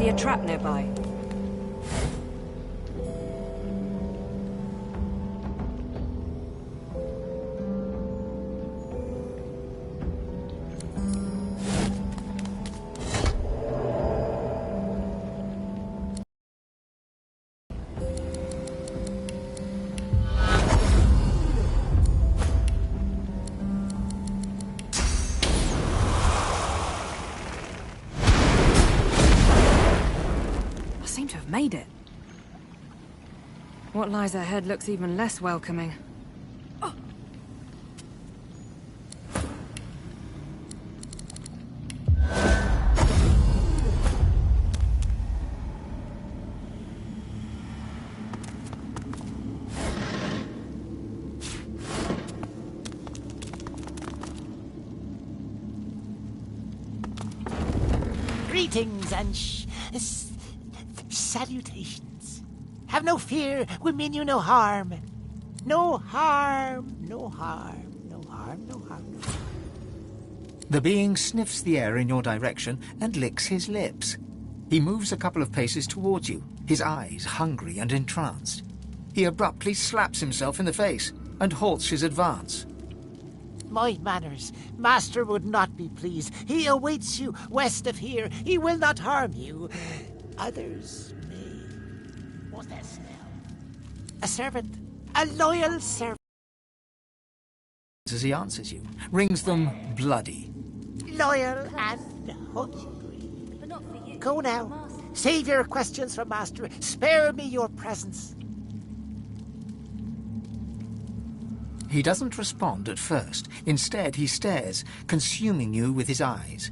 See a trap nearby? Made it. What lies ahead looks even less welcoming. Oh. Greetings and salutations. Have no fear, we mean you no harm. No harm, no harm, no harm, no harm, no harm. The being sniffs the air in your direction and licks his lips. He moves a couple of paces towards you, his eyes hungry and entranced. He abruptly slaps himself in the face and halts his advance. My manners, master would not be pleased. He awaits you west of here. He will not harm you. Others may. What's that smell? A servant. A loyal servant. As he answers you, rings them bloody. Loyal and hungry. But not for you. Go now. Save your questions from master. Spare me your presence. He doesn't respond at first. Instead, he stares, consuming you with his eyes.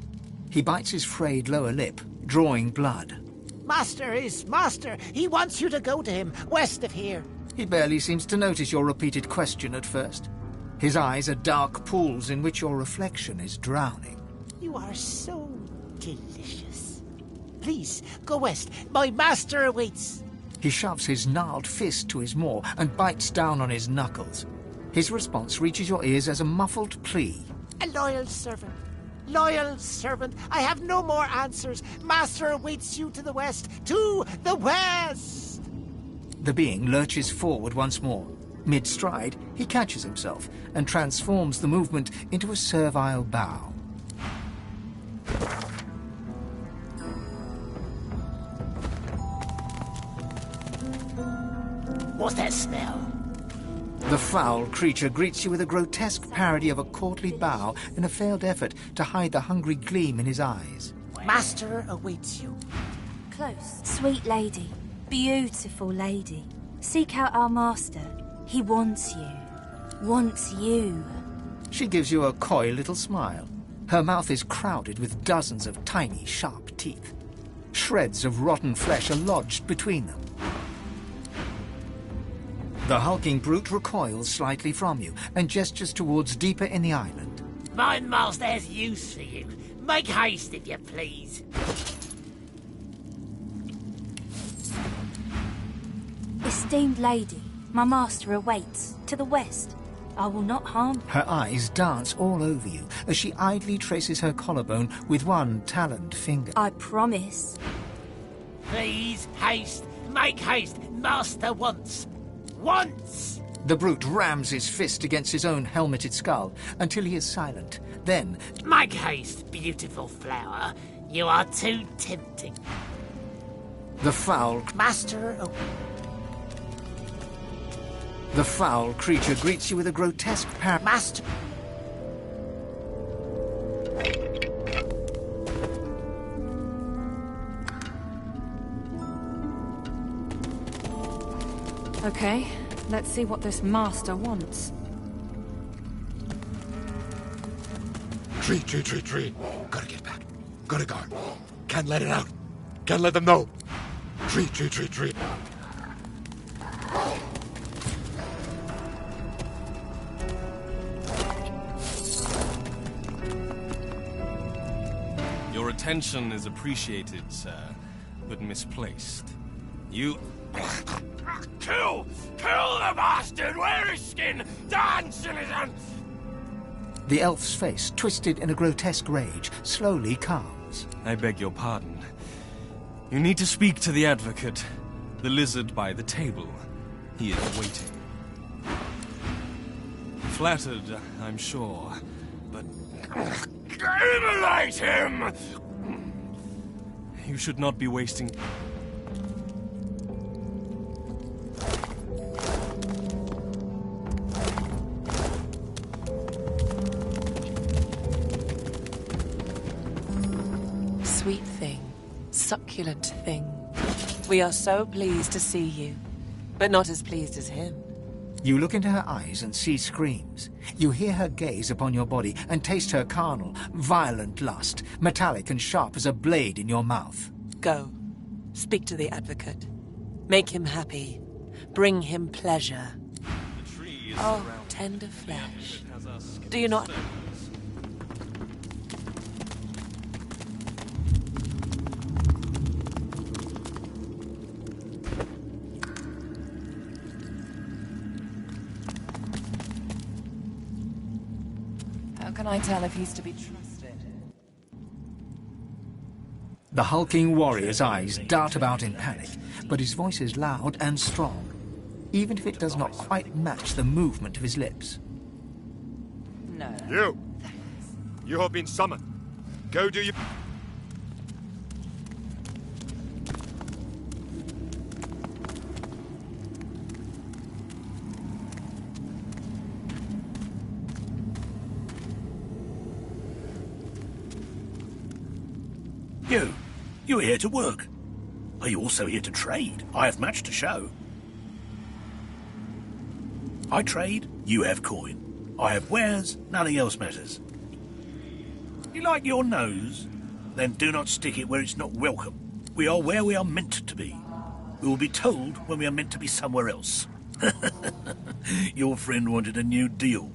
He bites his frayed lower lip, drawing blood. Master is master. He wants you to go to him, west of here. He barely seems to notice your repeated question at first. His eyes are dark pools in which your reflection is drowning. You are so delicious. Please, go west. My master awaits. He shoves his gnarled fist to his maw and bites down on his knuckles. His response reaches your ears as a muffled plea. A loyal servant. Loyal servant. I have no more answers. Master awaits you to the west. To the west! The being lurches forward once more. Mid-stride, he catches himself and transforms the movement into a servile bow. What's that smell? The foul creature greets you with a grotesque parody of a courtly bow in a failed effort to hide the hungry gleam in his eyes. Master awaits you. Close, sweet lady, beautiful lady. Seek out our master. He wants you. Wants you. She gives you a coy little smile. Her mouth is crowded with dozens of tiny, sharp teeth. Shreds of rotten flesh are lodged between them. The hulking brute recoils slightly from you and gestures towards deeper in the island. My master has use for you. Make haste, if you please. Esteemed lady, my master awaits, to the west. I will not harm. Her eyes dance all over you as she idly traces her collarbone with one taloned finger. I promise. Please, haste. Make haste. Master wants. Once! The brute rams his fist against his own helmeted skull until he is silent. Then... Make haste, beautiful flower. You are too tempting. The foul... Master... Oh. The foul creature greets you with a grotesque Master... Okay, let's see what this master wants. Tree. Gotta get back. Gotta guard. Can't let it out. Can't let them know. Tree. Your attention is appreciated, sir, but misplaced. You... Kill the bastard! Wear his skin! Dance in his hands! The elf's face, twisted in a grotesque rage, slowly calms. I beg your pardon. You need to speak to the advocate, the lizard by the table. He is waiting. Flattered, I'm sure, but... Immolate him! You should not be wasting... Sweet thing, succulent thing. We are so pleased to see you, but not as pleased as him. You look into her eyes and see screams. You hear her gaze upon your body and taste her carnal, violent lust, metallic and sharp as a blade in your mouth. Go. Speak to the advocate. Make him happy. Bring him pleasure. The tree is Oh, surrounded. tender flesh. Has us Do you not... stones. How can I tell if he's to be trusted? The hulking warrior's eyes dart about in panic, but his voice is loud and strong, even if it does not quite match the movement of his lips. No. You! You have been summoned. Go do your... You are here to work. Are you also here to trade? I have much to show. I trade, you have coin. I have wares, nothing else matters. You like your nose? Then do not stick it where it's not welcome. We are where we are meant to be. We will be told when we are meant to be somewhere else. Your friend wanted a new deal.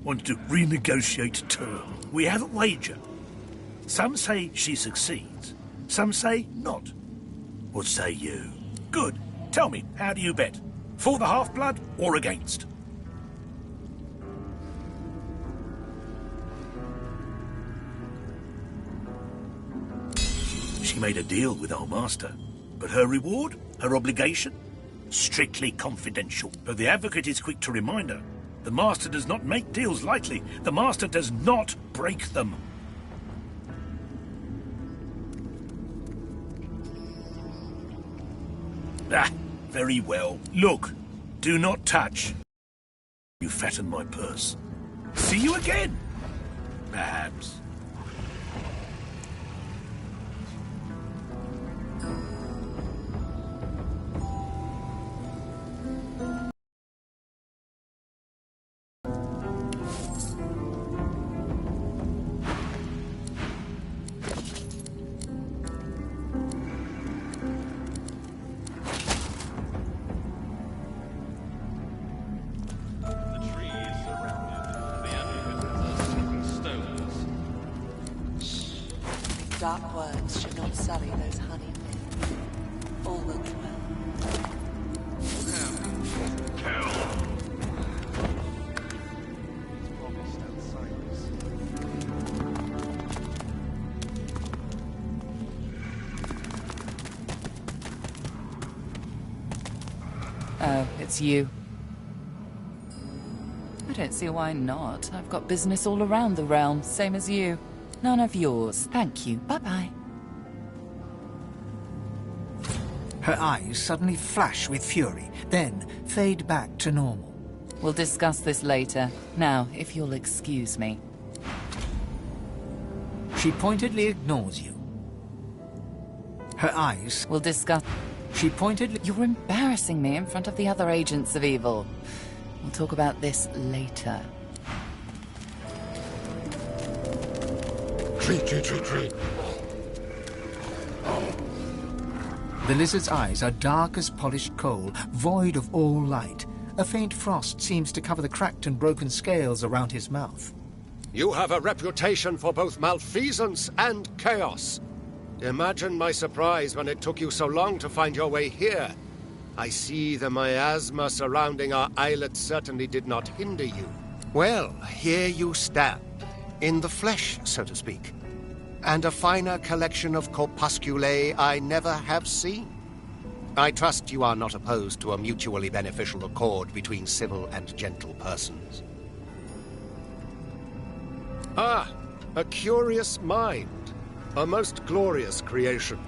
Wanted to renegotiate terms. We have a wager. Some say she succeeds. Some say not. What say you? Good. Tell me, how do you bet? For the half-blood or against? She made a deal with our master. But her reward? Her obligation? Strictly confidential. But the advocate is quick to remind her. The master does not make deals lightly. The master does not break them. Ah, very well. Look, do not touch. You fatten my purse. See you again. Perhaps. Dark words should not sully those honey men. All will be well. Oh, it's you. I don't see why not. I've got business all around the realm, same as you. None of yours. Thank you. Bye-bye. Her eyes suddenly flash with fury, then fade back to normal. We'll discuss this later. Now, if you'll excuse me. She pointedly ignores you. Her eyes... We'll discuss... She pointedly... You're embarrassing me in front of the other agents of evil. We'll talk about this later. Retreat. The lizard's eyes are dark as polished coal, void of all light. A faint frost seems to cover the cracked and broken scales around his mouth. You have a reputation for both malfeasance and chaos. Imagine my surprise when it took you so long to find your way here. I see the miasma surrounding our islet certainly did not hinder you. Well, here you stand. In the flesh, so to speak. and a finer collection of corpusculae I never have seen. I trust you are not opposed to a mutually beneficial accord between civil and gentle persons. Ah, a curious mind. A most glorious creation.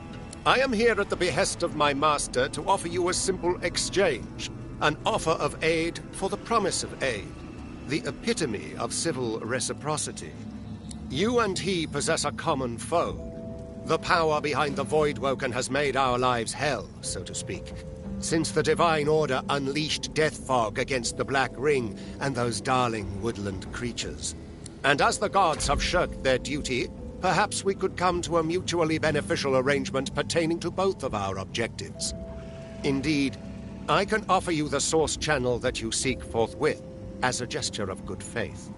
I am here at the behest of my master to offer you a simple exchange. An offer of aid for the promise of aid. The epitome of civil reciprocity. You and he possess a common foe. The power behind the Voidwoken has made our lives hell, so to speak. Since the Divine Order unleashed death fog against the Black Ring and those darling woodland creatures. And as the gods have shirked their duty, perhaps we could come to a mutually beneficial arrangement pertaining to both of our objectives. Indeed, I can offer you the source channel that you seek forthwith, as a gesture of good faith.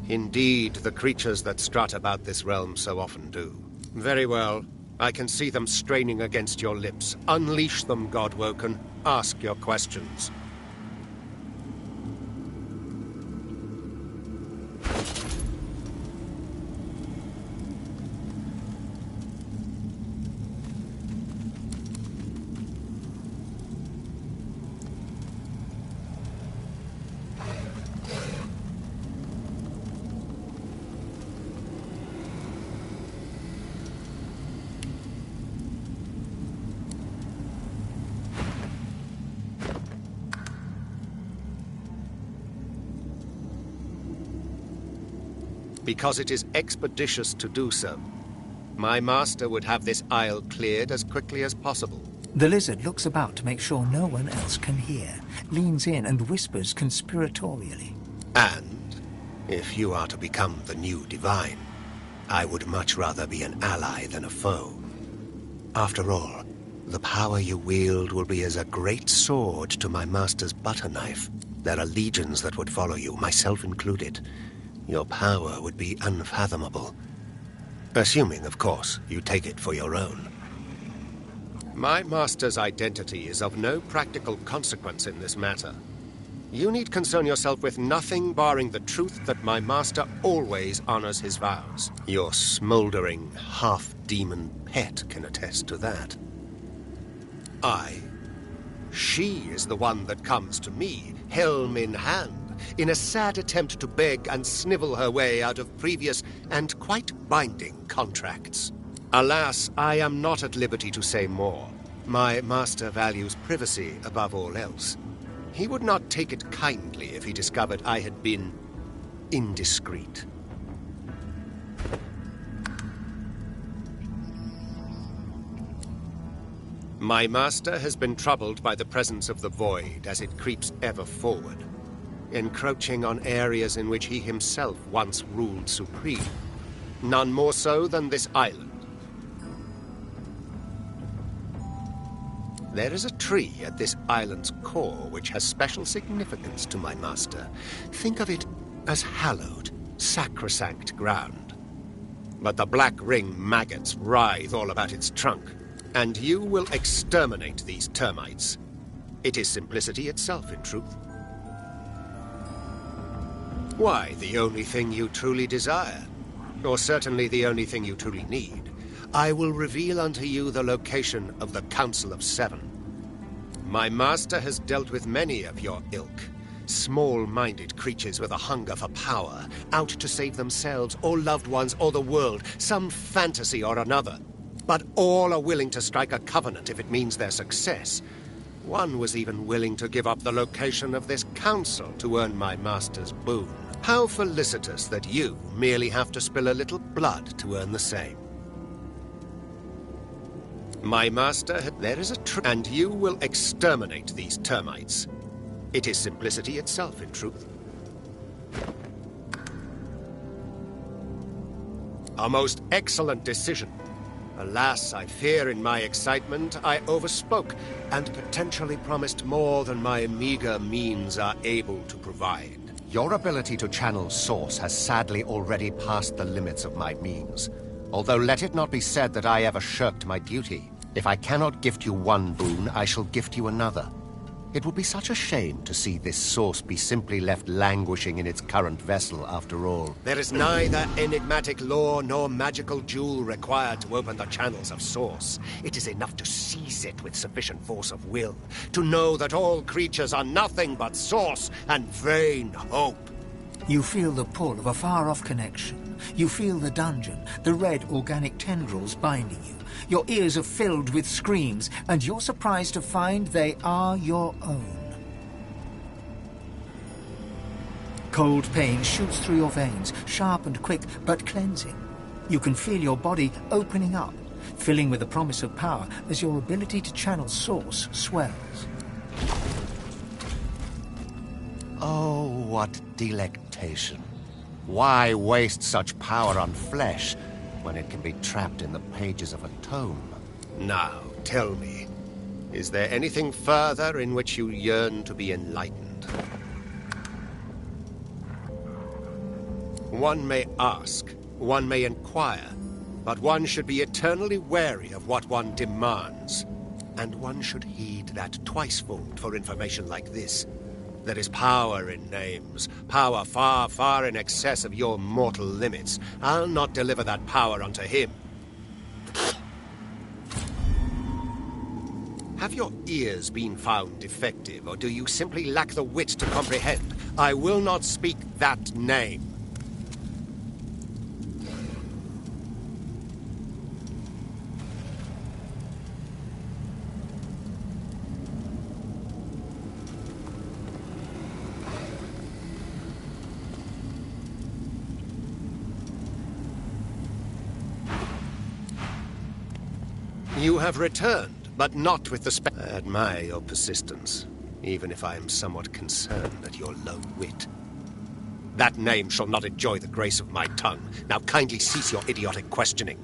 Indeed, the creatures that strut about this realm so often do. Very well. I can see them straining against your lips. Unleash them, Godwoken. Ask your questions. Because it is expeditious to do so. My master would have this aisle cleared as quickly as possible. The lizard looks about to make sure no one else can hear, leans in and whispers conspiratorially. And, if you are to become the new Divine, I would much rather be an ally than a foe. After all, the power you wield will be as a great sword to my master's butter knife. There are legions that would follow you, myself included. Your power would be unfathomable. Assuming, of course, you take it for your own. My master's identity is of no practical consequence in this matter. You need concern yourself with nothing barring the truth that my master always honors his vows. Your smoldering, half-demon pet can attest to that. She is the one that comes to me, helm in hand, in a sad attempt to beg and snivel her way out of previous and quite binding contracts. Alas, I am not at liberty to say more. My master values privacy above all else. He would not take it kindly if he discovered I had been indiscreet. My master has been troubled by the presence of the Void as it creeps ever forward, encroaching on areas in which he himself once ruled supreme. None more so than this island. There is a tree at this island's core which has special significance to my master. Think of it as hallowed, sacrosanct ground. But the Black Ring maggots writhe all about its trunk, and you will exterminate these termites. It is simplicity itself, in truth. Why, the only thing you truly desire, or certainly the only thing you truly need, I will reveal unto you the location of the Council of Seven. My master has dealt with many of your ilk, small-minded creatures with a hunger for power, out to save themselves or loved ones or the world, some fantasy or another. But all are willing to strike a covenant if it means their success. One was even willing to give up the location of this council to earn my master's boon. How felicitous that you merely have to spill a little blood to earn the same. My master, there is a and you will exterminate these termites. It is simplicity itself, in truth. A most excellent decision. Alas, I fear in my excitement I overspoke and potentially promised more than my meager means are able to provide. Your ability to channel Source has sadly already passed the limits of my means. Although let it not be said that I ever shirked my duty. If I cannot gift you one boon, I shall gift you another. It would be such a shame to see this source be simply left languishing in its current vessel after all. There is neither enigmatic lore nor magical jewel required to open the channels of Source. It is enough to seize it with sufficient force of will, to know that all creatures are nothing but Source and vain hope. You feel the pull of a far-off connection. You feel the dungeon, the red organic tendrils binding you. Your ears are filled with screams, and you're surprised to find they are your own. Cold pain shoots through your veins, sharp and quick, but cleansing. You can feel your body opening up, filling with the promise of power as your ability to channel Source swells. Oh, what delectation. Why waste such power on flesh when it can be trapped in the pages of a tome? Now, tell me, is there anything further in which you yearn to be enlightened? One may ask, one may inquire, but one should be eternally wary of what one demands. And one should heed that twicefold for information like this. There is power in names, power far, far in excess of your mortal limits. I'll not deliver that power unto him. Have your ears been found defective, or do you simply lack the wit to comprehend? I will not speak that name. You have returned, but not with the I admire your persistence, even if I am somewhat concerned at your low wit. That name shall not enjoy the grace of my tongue. Now kindly cease your idiotic questioning.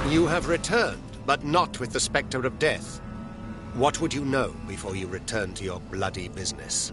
You have returned, but not with the spectre of death. What would you know before you return to your bloody business?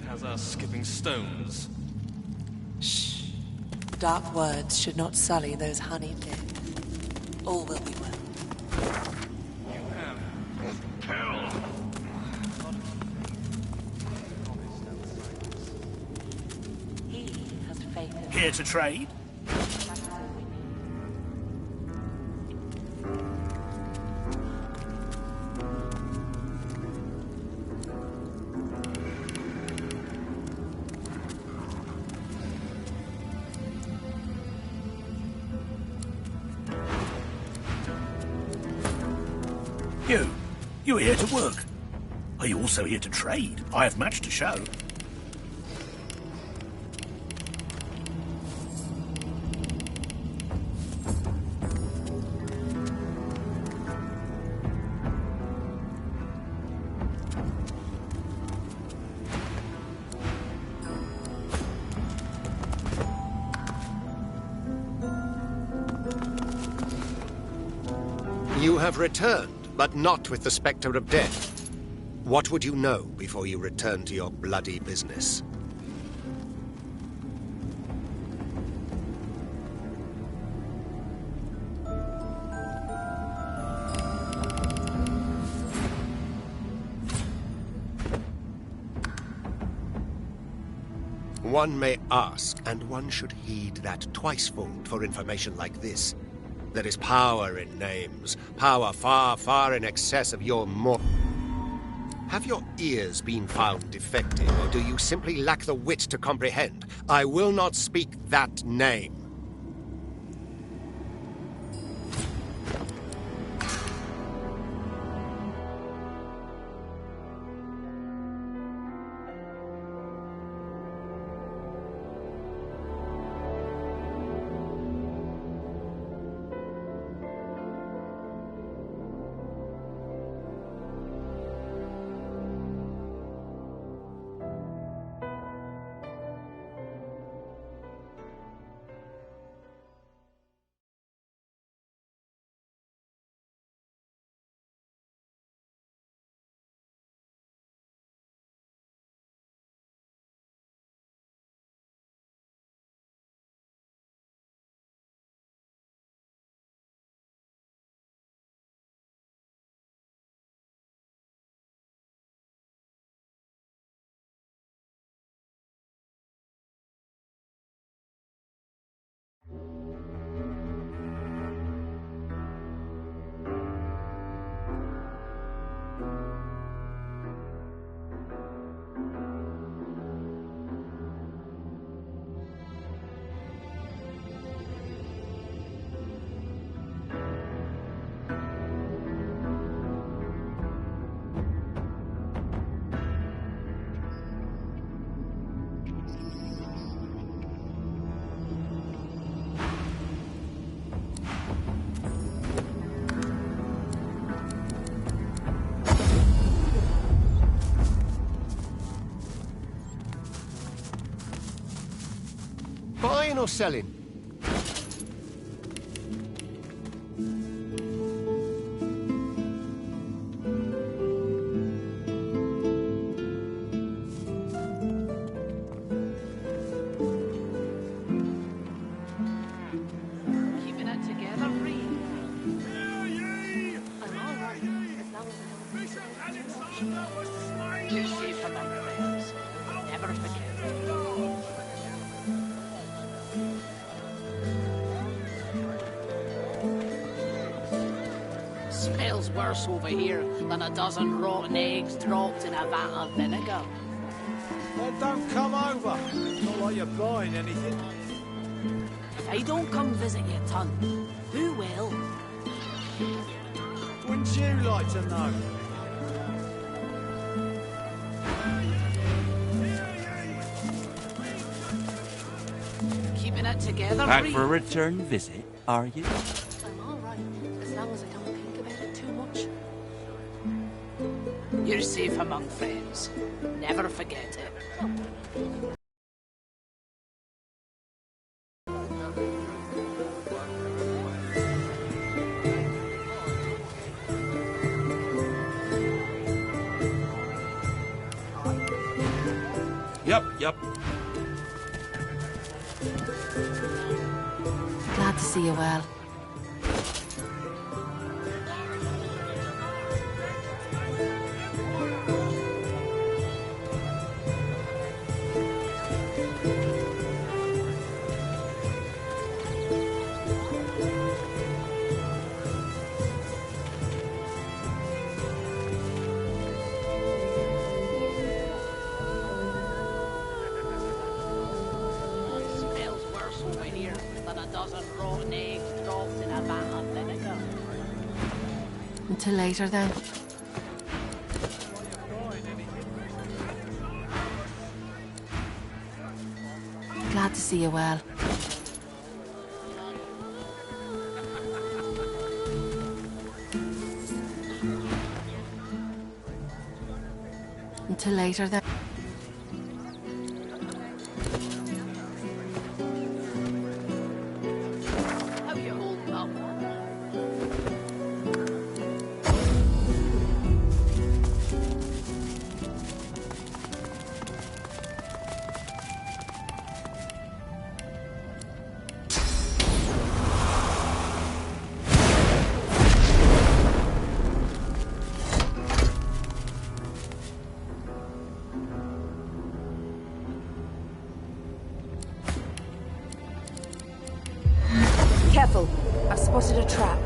Has us skipping stones. Shh. Dark words should not sully those honeyed lips. All will be well. You have killed. He has faith in Here to trade? You are here to work. Are you also here to trade? I have much to show. You have returned, but not with the spectre of death. What would you know before you return to your bloody business? One may ask, and one should heed that twicefold for information like this. There is power in names, power far, far in excess of your Have your ears been found defective, or do you simply lack the wit to comprehend? I will not speak that name. Buying or selling? Keeping it together, Reed. I'm all right, as long as you're safe among friends. Never forget. Smells worse over here than a dozen rotten eggs dropped in a vat of vinegar. Well, don't come over. Not like you're buying anything. If I don't come visit you, ton, who will? Wouldn't you like to know? Keeping it together, Back Reed. for a return visit, are you? I'm all right, as long as I don't think about it too much. You're safe among friends. Never forget it. Yep. Glad to see you well. Smells worse over here than a dozen rotten eggs dropped in a vat of vinegar. Until later then. Glad to see you well. Until later then. How you holding up? Careful, I've spotted a trap.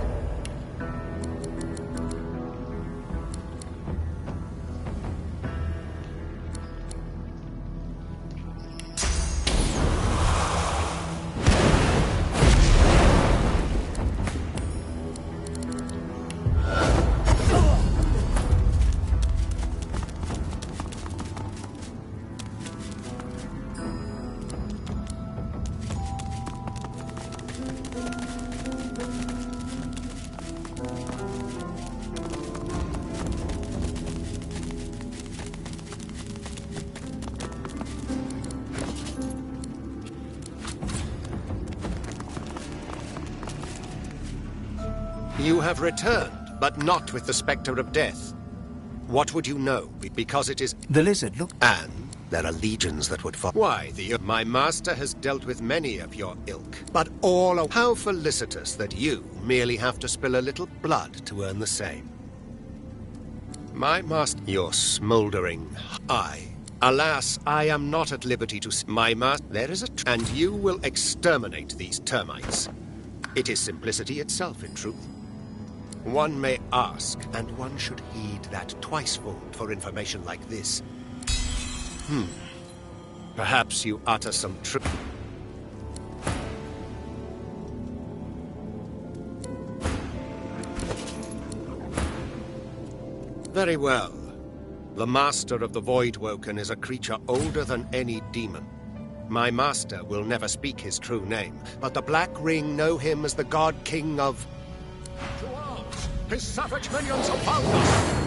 You have returned, but not with the spectre of death. What would you know? Because it is... The lizard looked... And there are legions that would follow. Why, my master has dealt with many of your ilk, but all are... How felicitous that you merely have to spill a little blood to earn the same. My master... Your smouldering... Alas, I am not at liberty to... My master... There is a... And you will exterminate these termites. It is simplicity itself, in truth. One may ask, and one should heed that twicefold for information like this. Perhaps you utter some truth. Very well. The master of the Voidwoken is a creature older than any demon. My master will never speak his true name, but the Black Ring know him as the God King of... To arms! His savage minions have found us!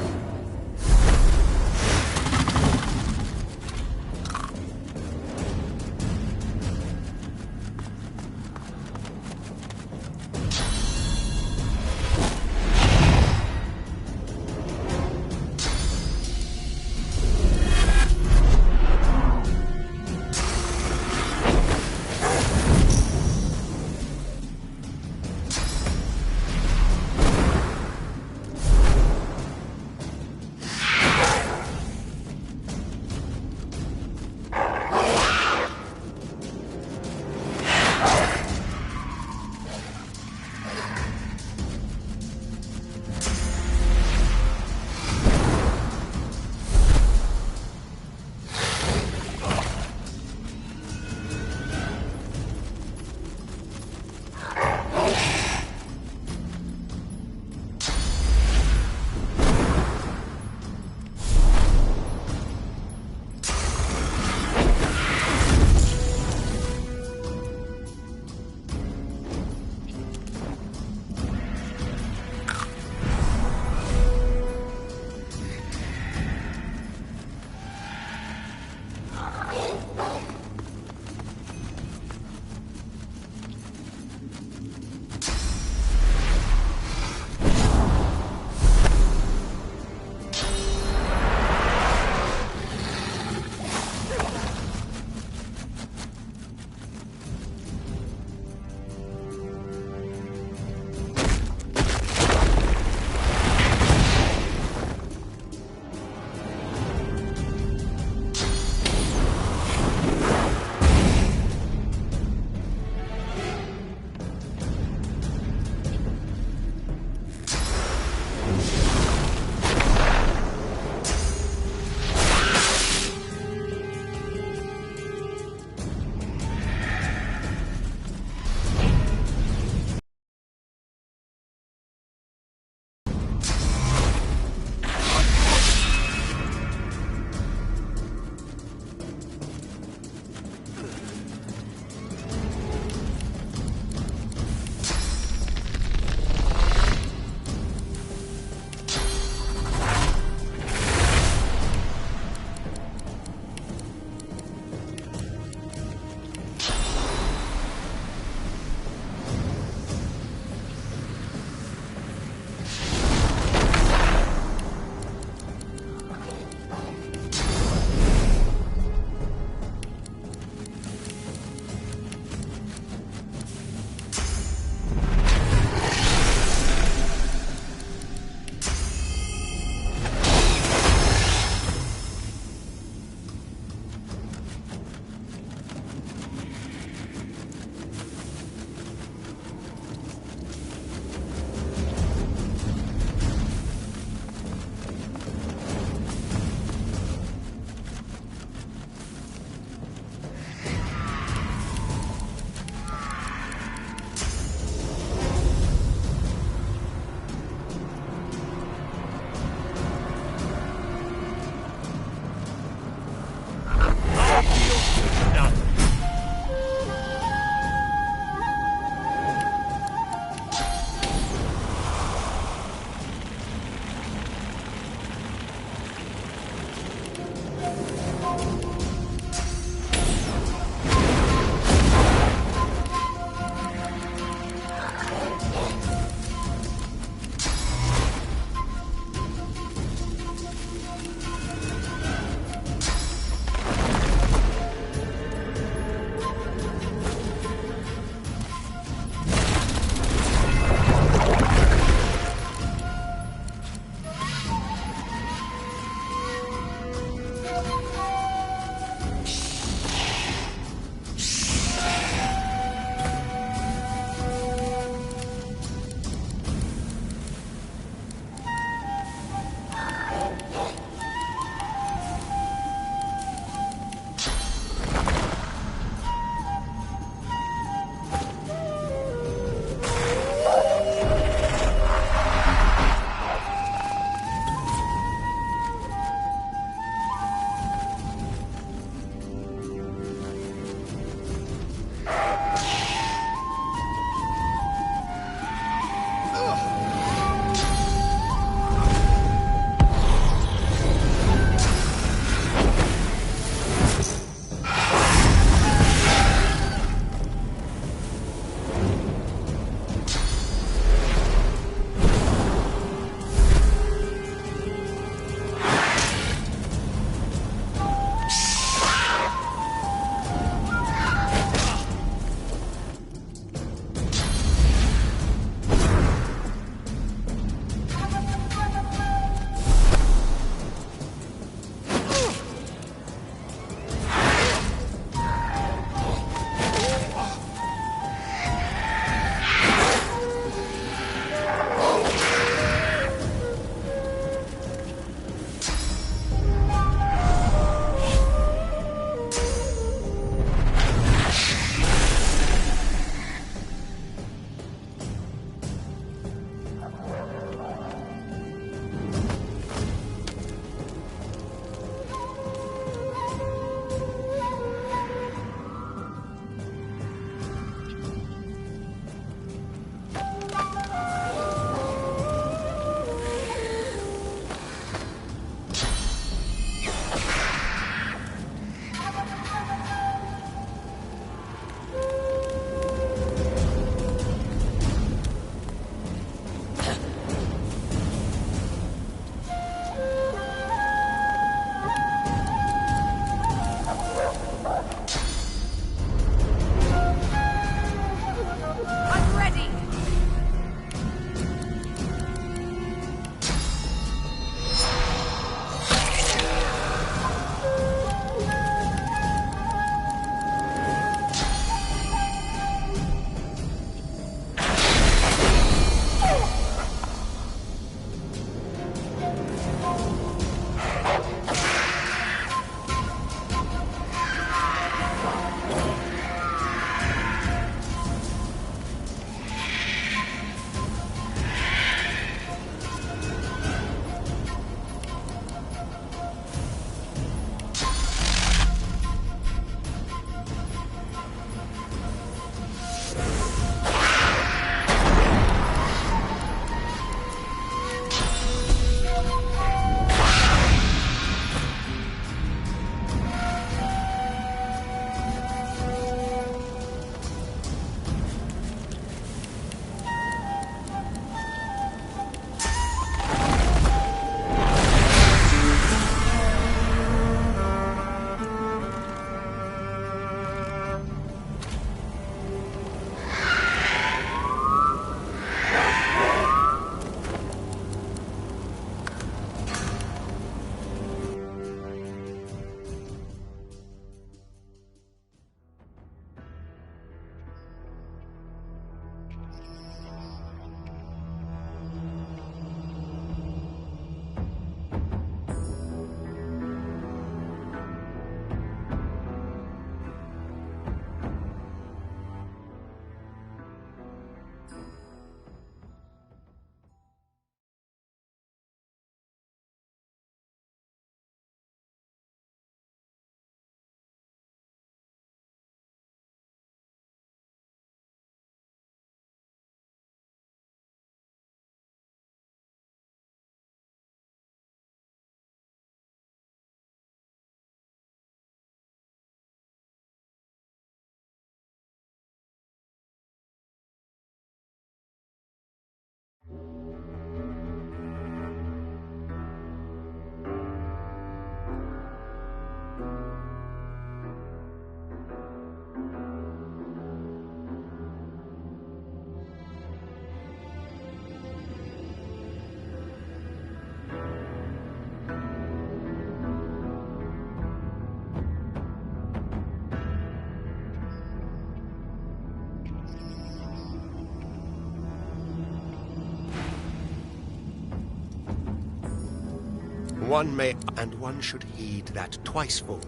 one may, and one should heed that twice full.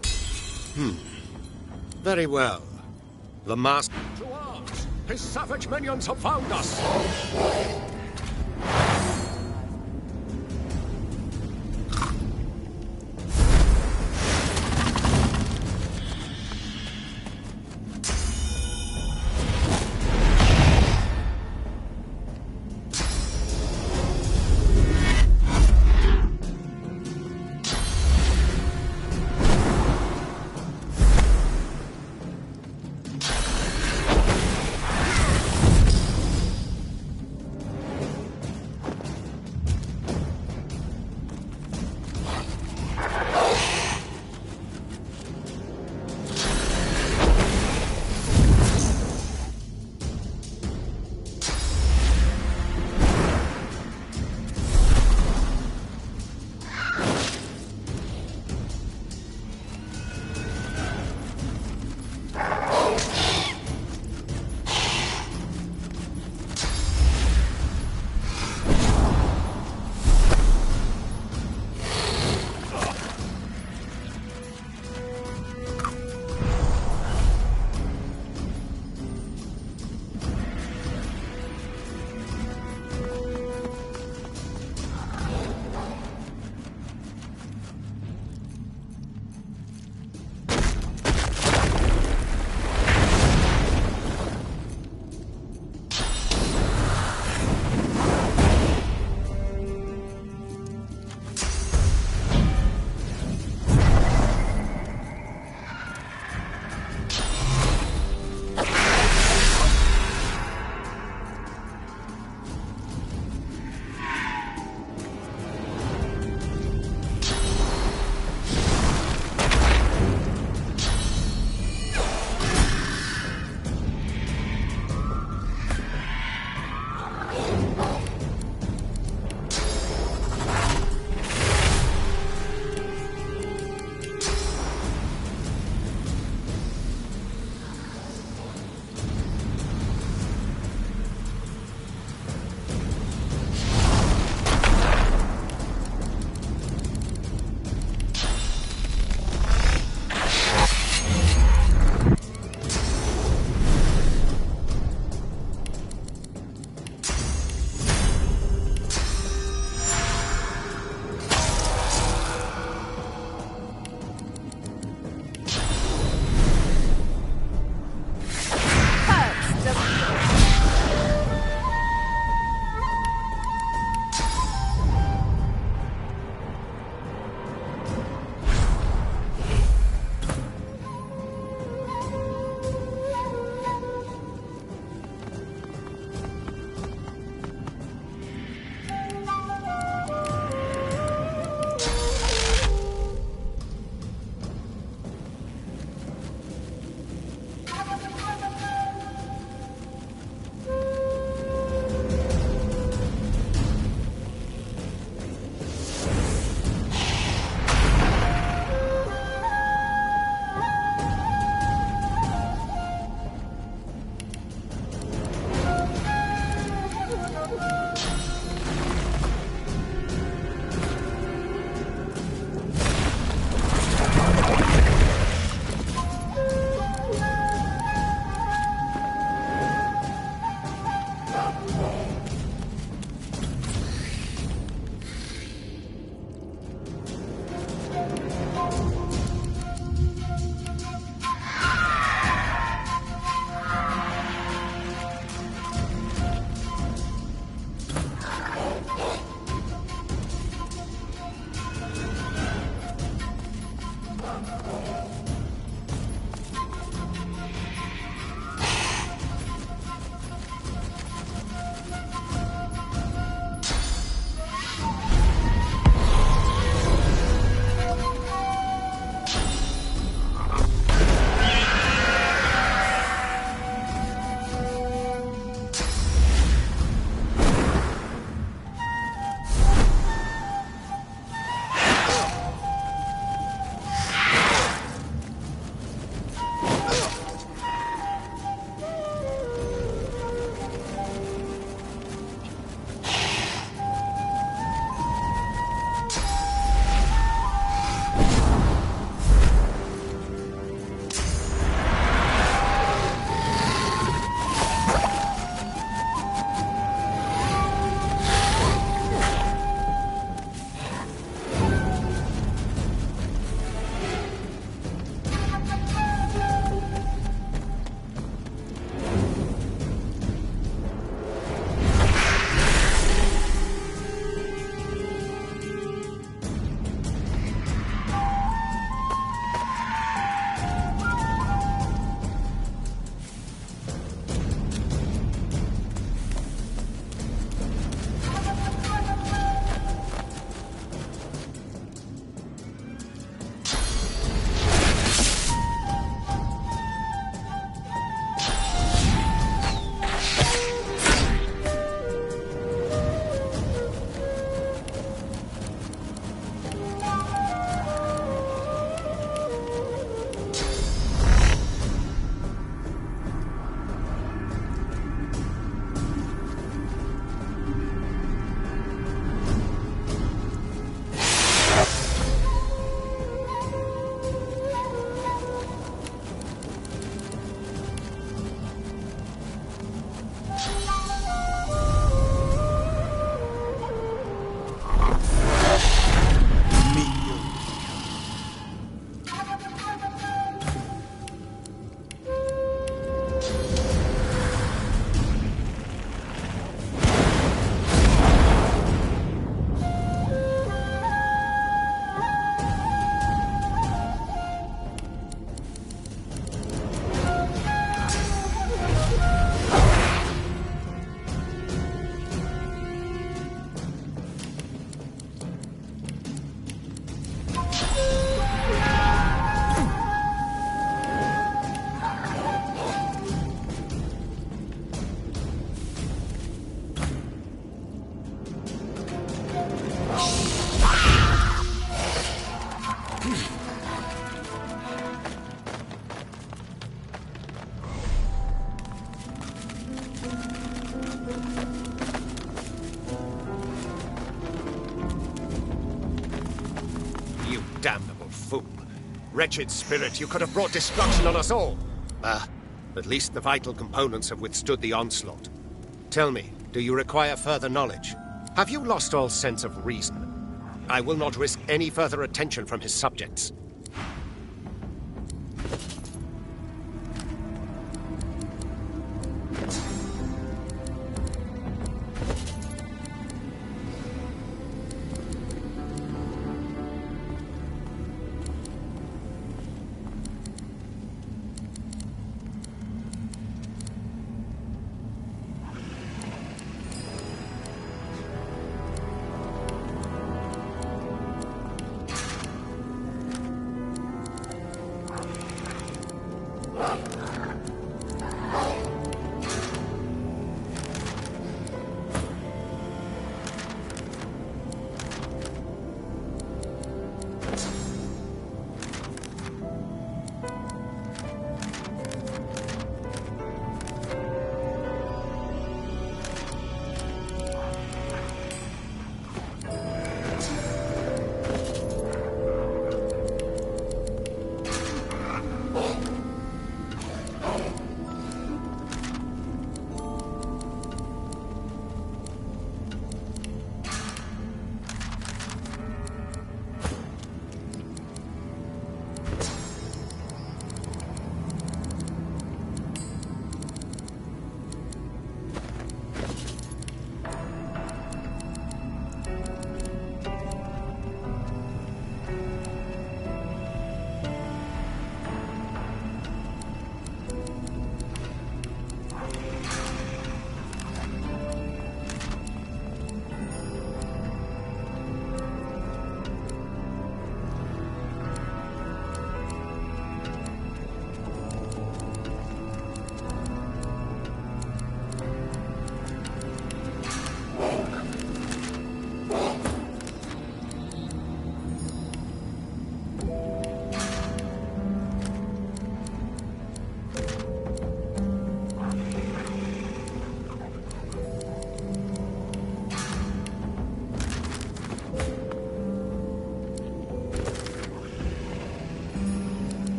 Very well. The master to arms! His savage minions have found us! Wretched spirit, you could have brought destruction on us all. At least the vital components have withstood the onslaught. Tell me, do you require further knowledge? Have you lost all sense of reason? I will not risk any further attention from his subjects.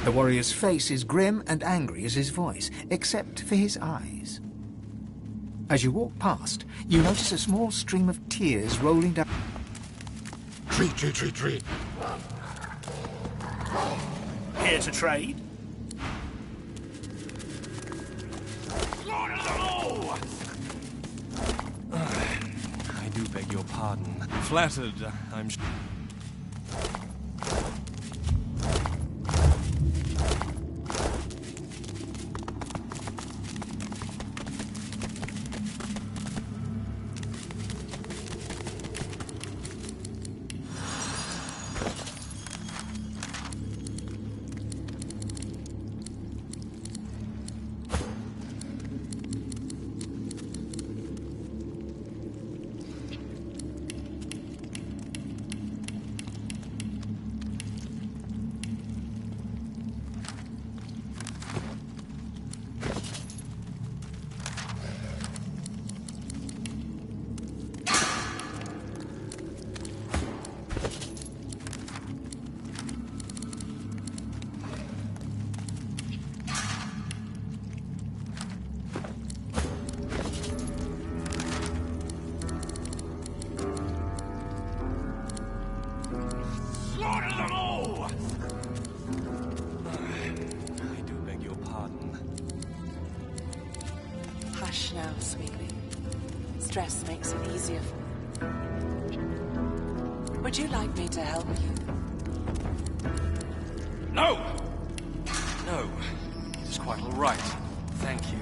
The warrior's face is grim and angry as his voice, except for his eyes. As you walk past, you notice a small stream of tears rolling down. Treat. Here to trade? Slaughter them all! I do beg your pardon. Flattered, I'm sure. Hush now, sweetie. Stress makes it easier for me. Would you like me to help you? No! No. It's quite all right. Thank you.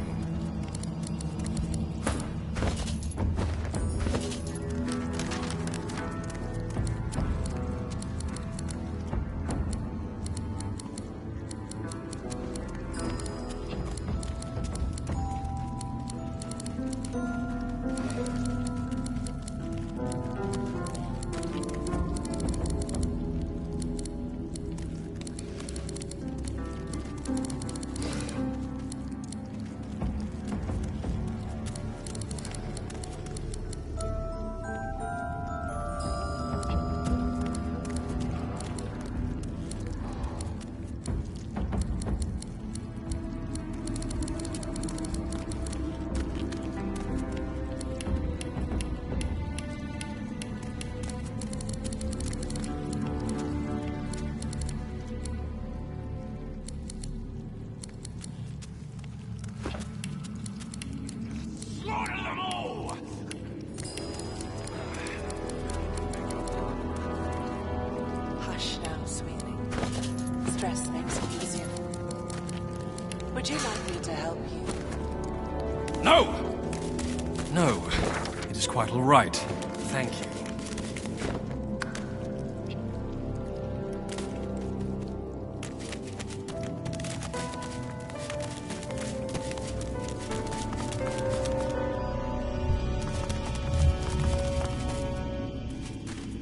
Would you like me to help you? No! No, it is quite all right. Thank you.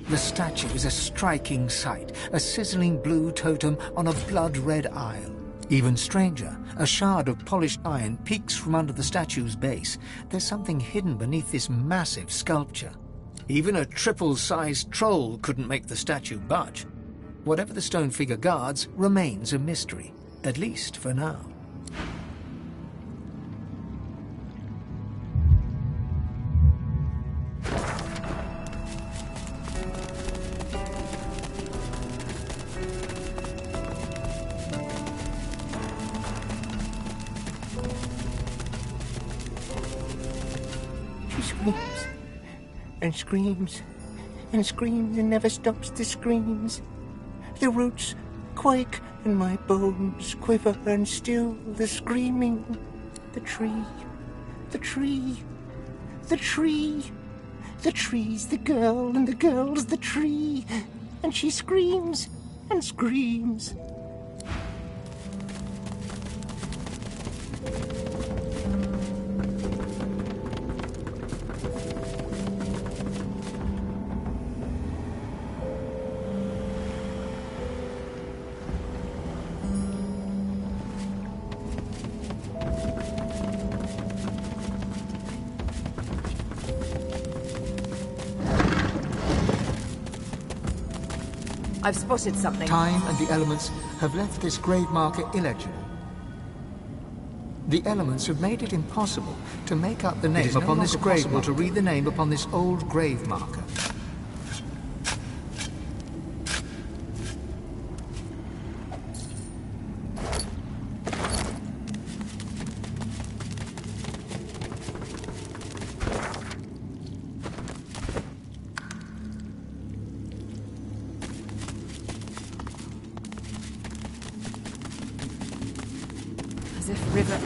The statue is a striking sight, a sizzling blue totem on a blood-red isle. Even stranger, a shard of polished iron peeks from under the statue's base. There's something hidden beneath this massive sculpture. Even a triple-sized troll couldn't make the statue budge. Whatever the stone figure guards remains a mystery, at least for now. And screams, and screams, and never stops the screams. The roots quake, and my bones quiver, and still the screaming. The tree, the tree, the tree. The tree's the girl, and the girl's the tree. And she screams, and screams. I've spotted something. Time and the elements have left this grave marker illegible. The elements have made it impossible to make out the name upon this grave marker, to read the name upon this old grave marker. As if river...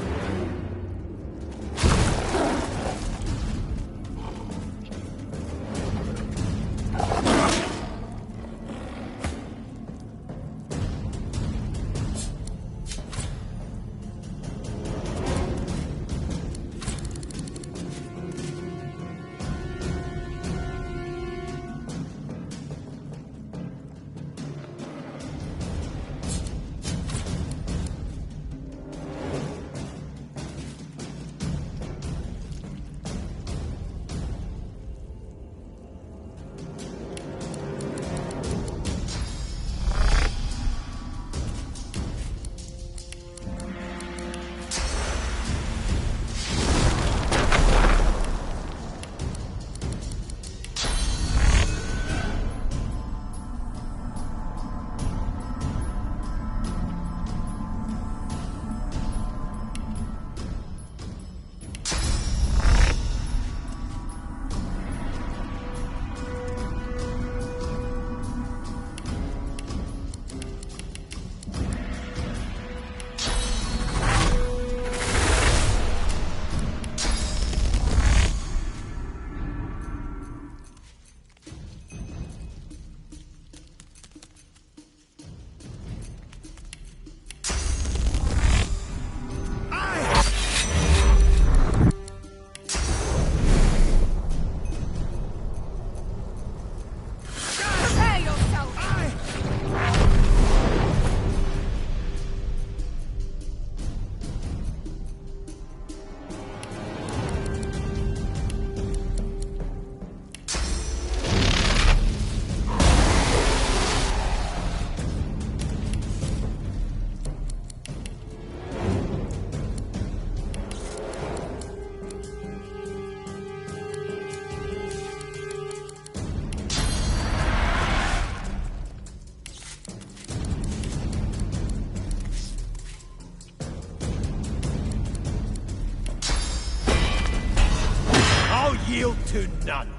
Yield to none.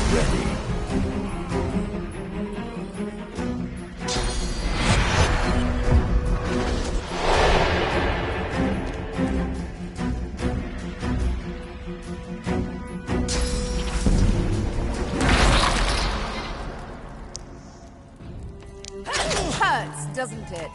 Ready. Hurts, doesn't it?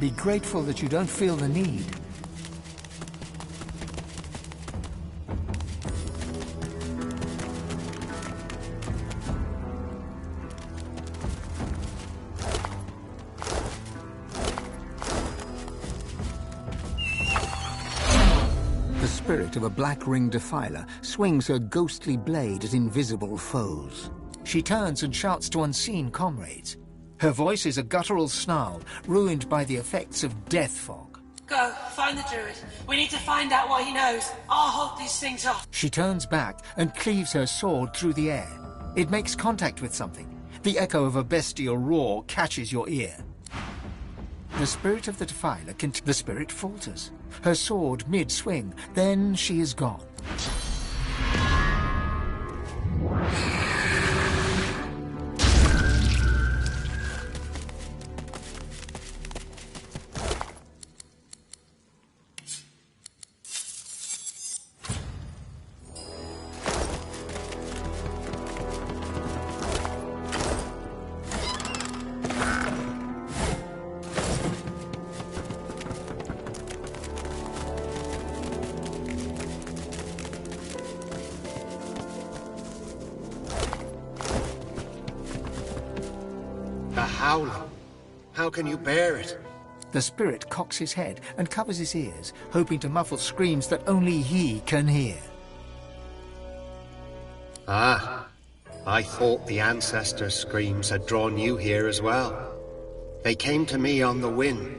Be grateful that you don't feel the need. The spirit of a black-ringed defiler swings her ghostly blade at invisible foes. She turns and shouts to unseen comrades. Her voice is a guttural snarl, ruined by the effects of death fog. Go, find the druid. We need to find out what he knows. I'll hold these things off. She turns back and cleaves her sword through the air. It makes contact with something. The echo of a bestial roar catches your ear. The spirit of the defiler the spirit falters. Her sword mid-swing, then she is gone. How can you bear it? The spirit cocks his head and covers his ears, hoping to muffle screams that only he can hear. Ah, I thought the ancestors' screams had drawn you here as well. They came to me on the wind,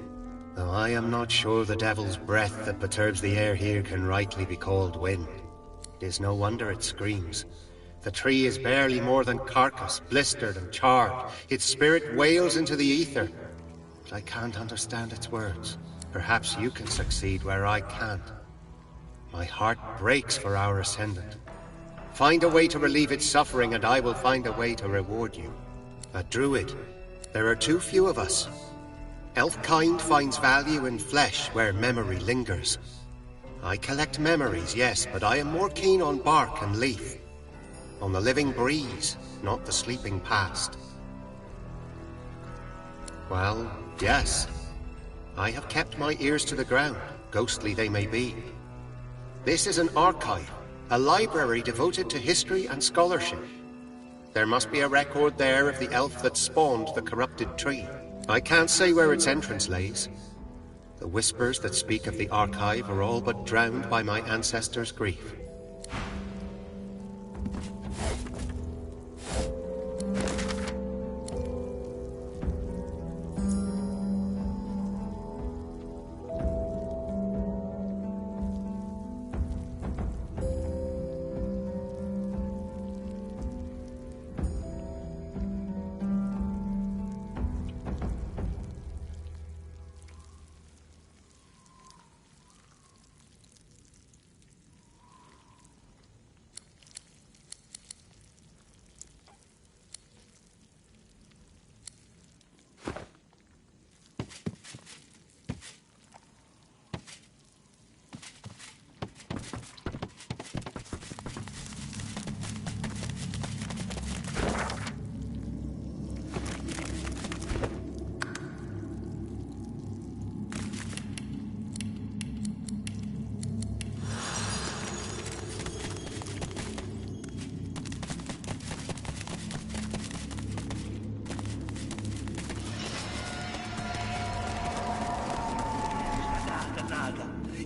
though I am not sure the devil's breath that perturbs the air here can rightly be called wind. It is no wonder it screams. The tree is barely more than carcass, blistered and charred. Its spirit wails into the ether. But I can't understand its words. Perhaps you can succeed where I can't. My heart breaks for our ascendant. Find a way to relieve its suffering, and I will find a way to reward you. A druid. There are too few of us. Elfkind finds value in flesh where memory lingers. I collect memories, yes, but I am more keen on bark and leaf. On the living breeze, not the sleeping past. Well, yes. I have kept my ears to the ground, ghostly they may be. This is an archive, a library devoted to history and scholarship. There must be a record there of the elf that spawned the corrupted tree. I can't say where its entrance lays. The whispers that speak of the archive are all but drowned by my ancestors' grief.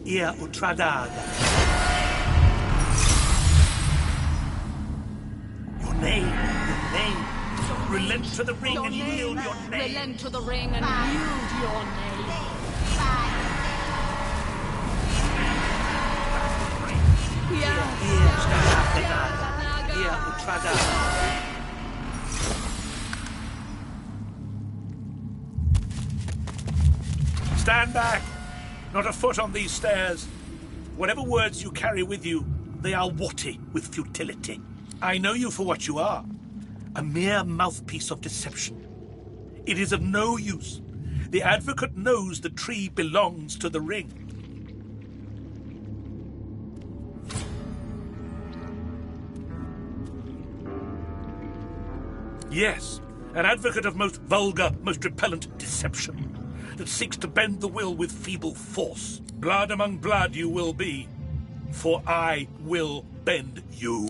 Ia Utradaga. Your name. Relent to the ring and yield your name. Relent to the ring and yield your name. Ia Utradaga. Stand back! Not a foot on these stairs. Whatever words you carry with you, they are warty with futility. I know you for what you are. a mere mouthpiece of deception. It is of no use. The advocate knows the tree belongs to the ring. Yes, an advocate of most vulgar, most repellent deception, that seeks to bend the will with feeble force. Blood among blood you will be, for I will bend you.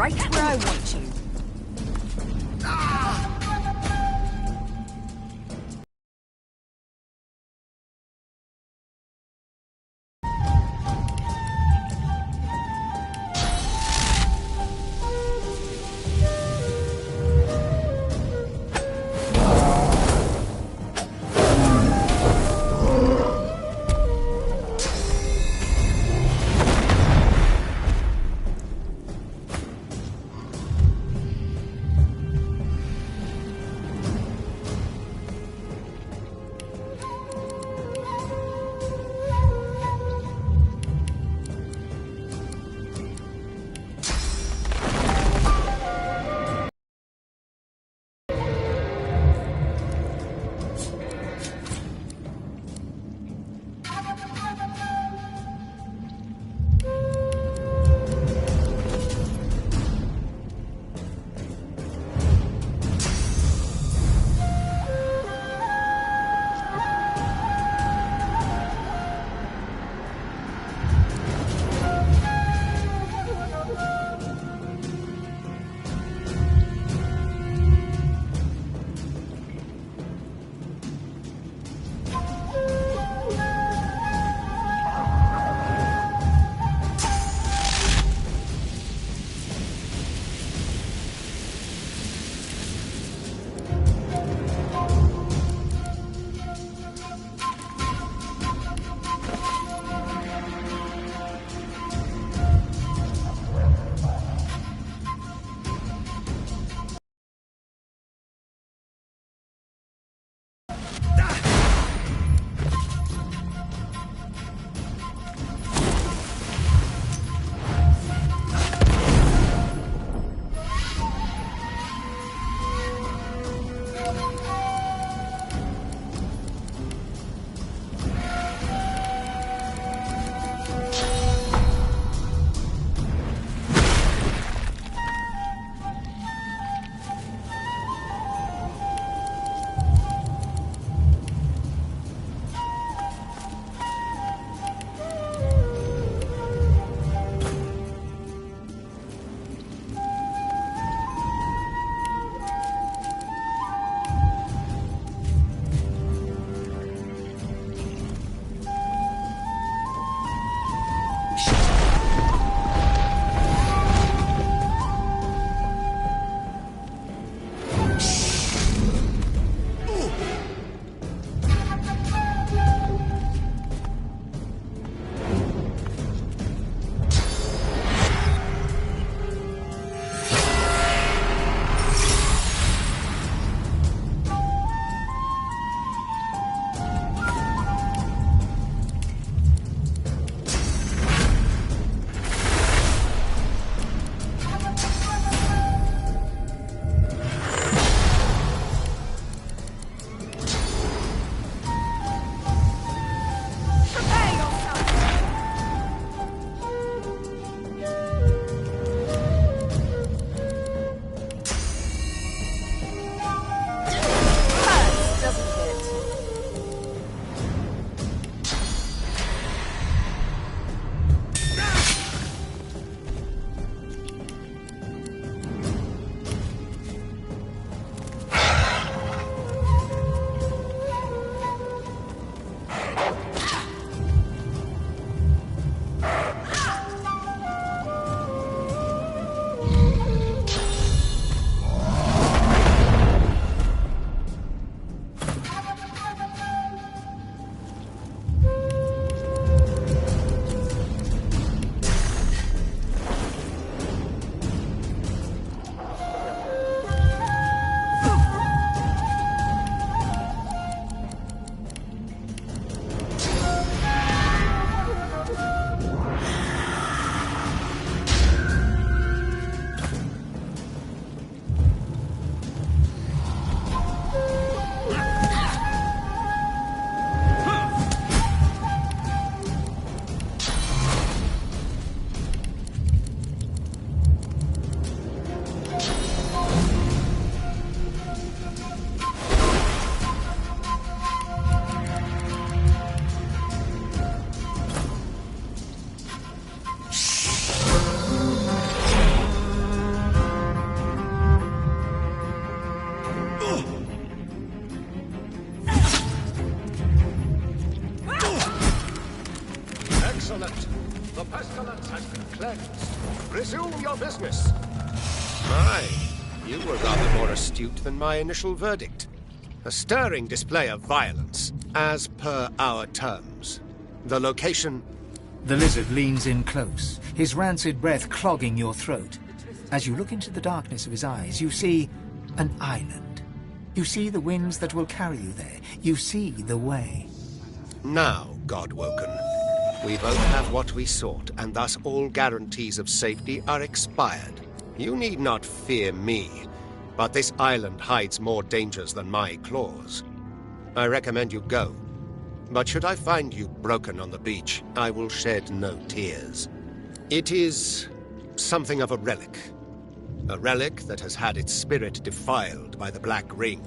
right where I want you. The pestilence has been cleansed. Resume your business. My, you were rather more astute than my initial verdict. A stirring display of violence, as per our terms. The location... The lizard leans in close, his rancid breath clogging your throat. As you look into the darkness of his eyes, you see an island. You see the winds that will carry you there. You see the way. Now, Godwoken, we both have what we sought, and thus all guarantees of safety are expired. You need not fear me, but this island hides more dangers than my claws. I recommend you go. But should I find you broken on the beach, I will shed no tears. It is something of a relic. A relic that has had its spirit defiled by the Black Ring.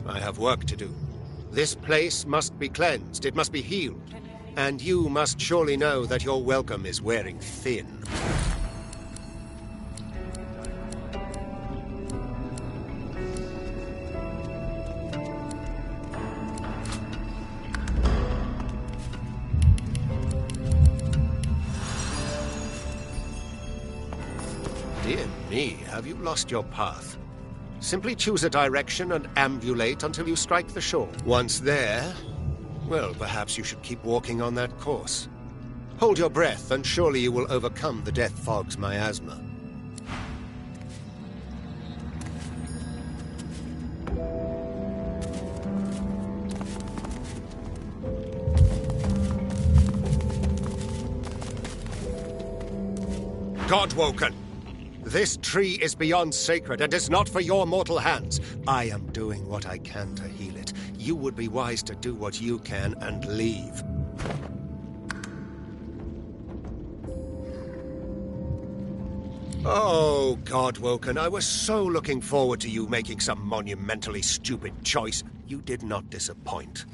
I have work to do. This place must be cleansed, it must be healed. And you must surely know that your welcome is wearing thin. Dear me, have you lost your path? Simply choose a direction and ambulate until you strike the shore. Once there, well, perhaps you should keep walking on that course. Hold your breath, and surely you will overcome the death fog's miasma. Godwoken! This tree is beyond sacred and is not for your mortal hands. I am doing what I can to heal it. You would be wise to do what you can and leave. Oh, Godwoken, I was so looking forward to you making some monumentally stupid choice. You did not disappoint.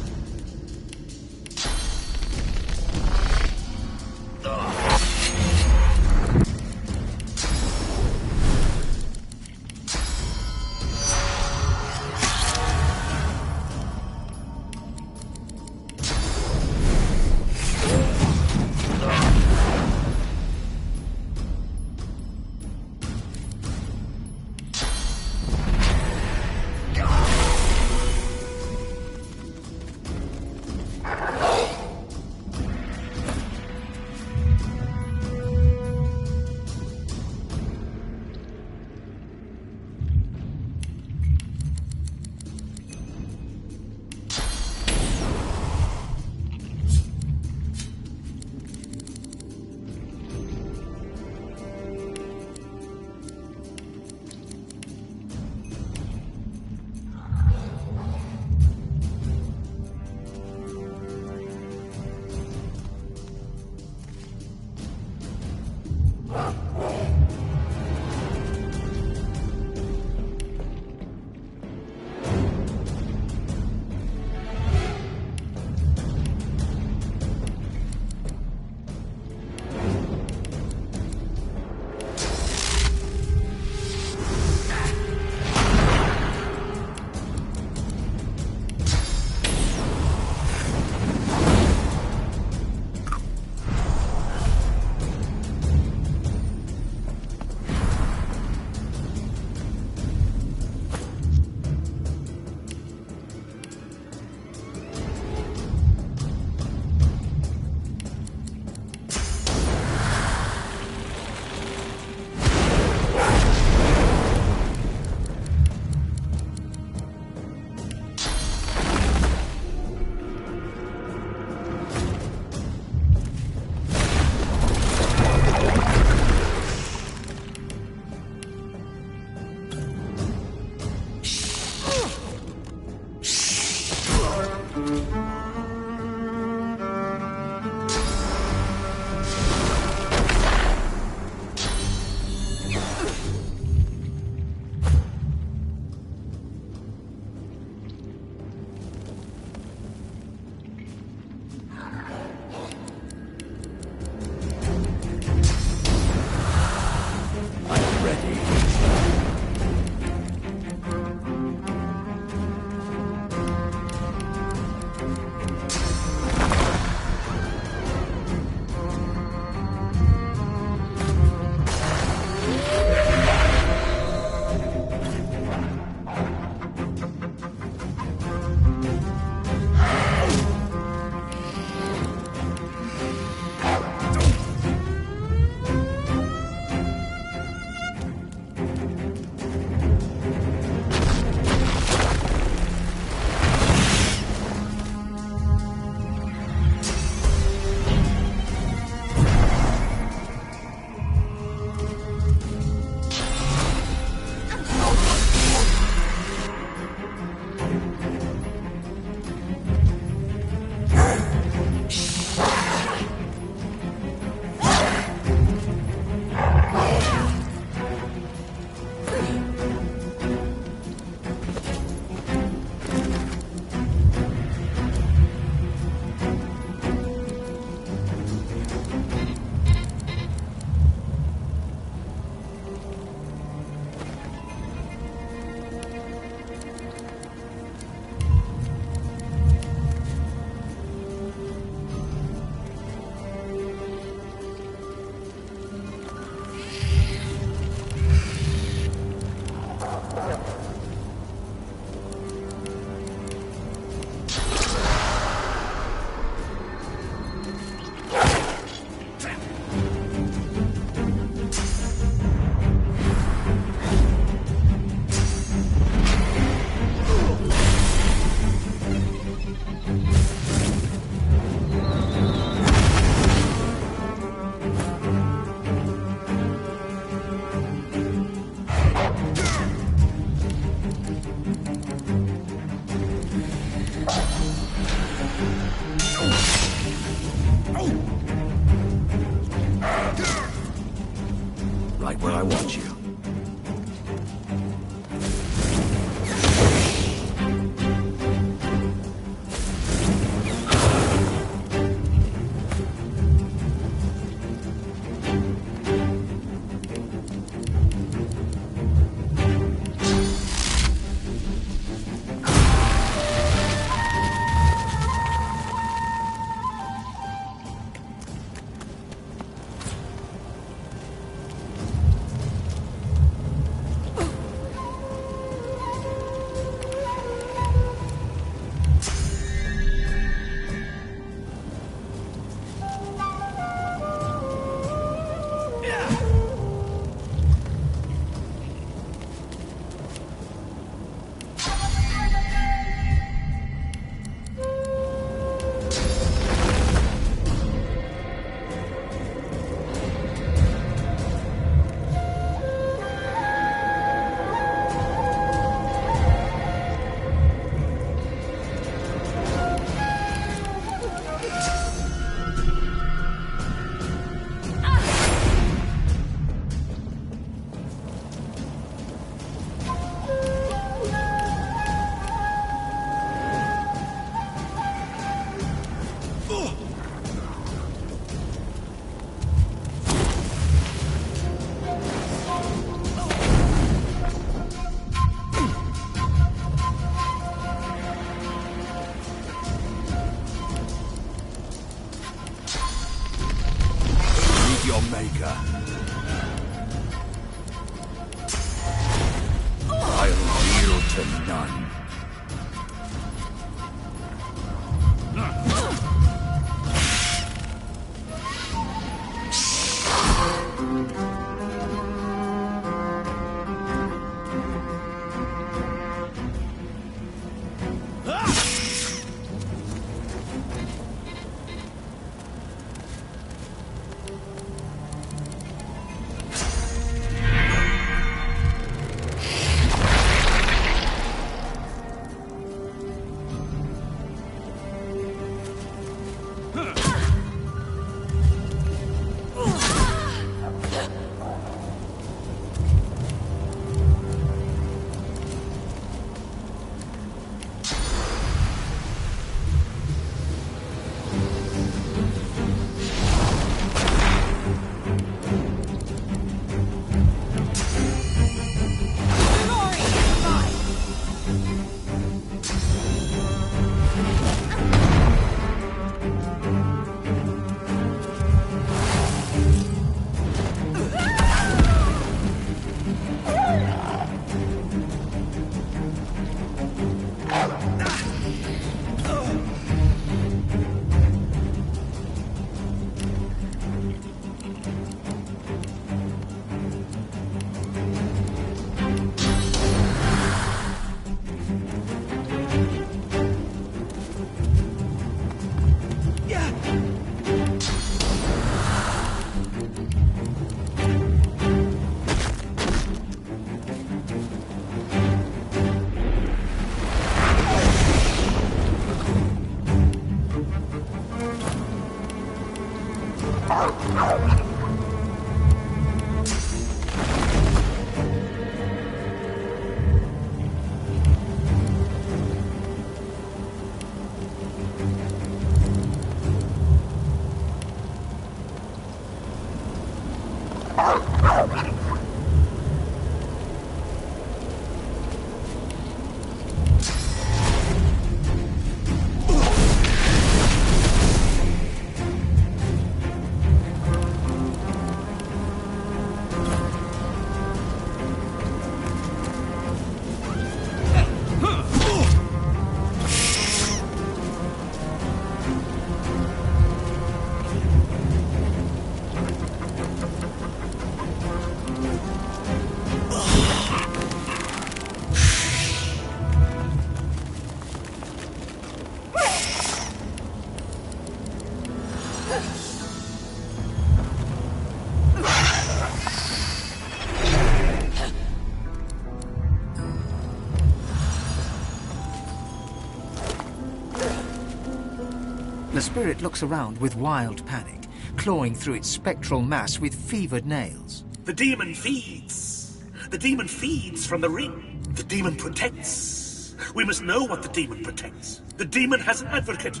The spirit looks around with wild panic, clawing through its spectral mass with fevered nails. The demon feeds. The demon feeds from the ring. The demon protects. We must know what the demon protects. The demon has an advocate.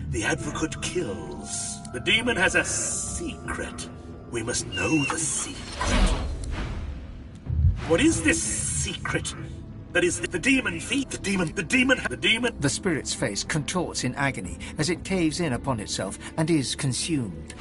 The advocate kills. The demon has a secret. We must know the secret. What is this secret? That is the demon feed. The demon. The spirit's face contorts in agony as it caves in upon itself and is consumed.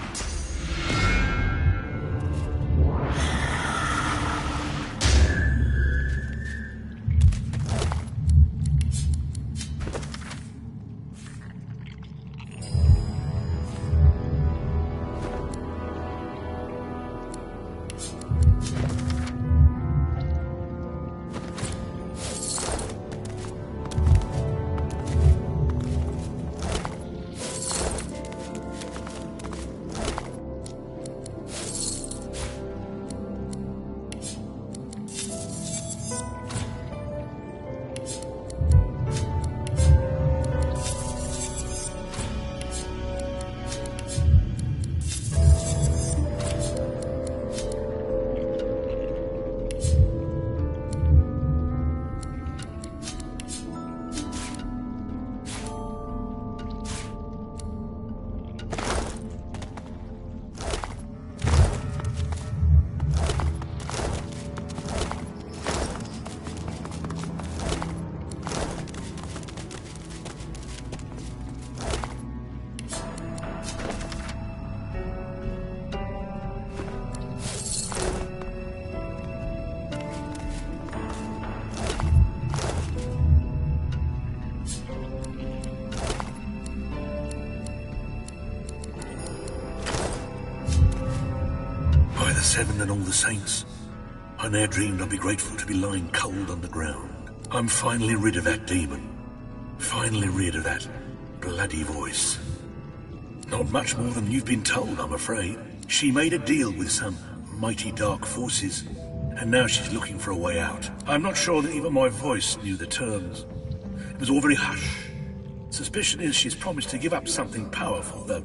Seven and all the saints. I ne'er dreamed I'd be grateful to be lying cold on the ground. I'm finally rid of that demon. Finally rid of that bloody voice. Not much more than you've been told, I'm afraid. She made a deal with some mighty dark forces, and now she's looking for a way out. I'm not sure that even my voice knew the terms. It was all very hush. Suspicion is she's promised to give up something powerful, though.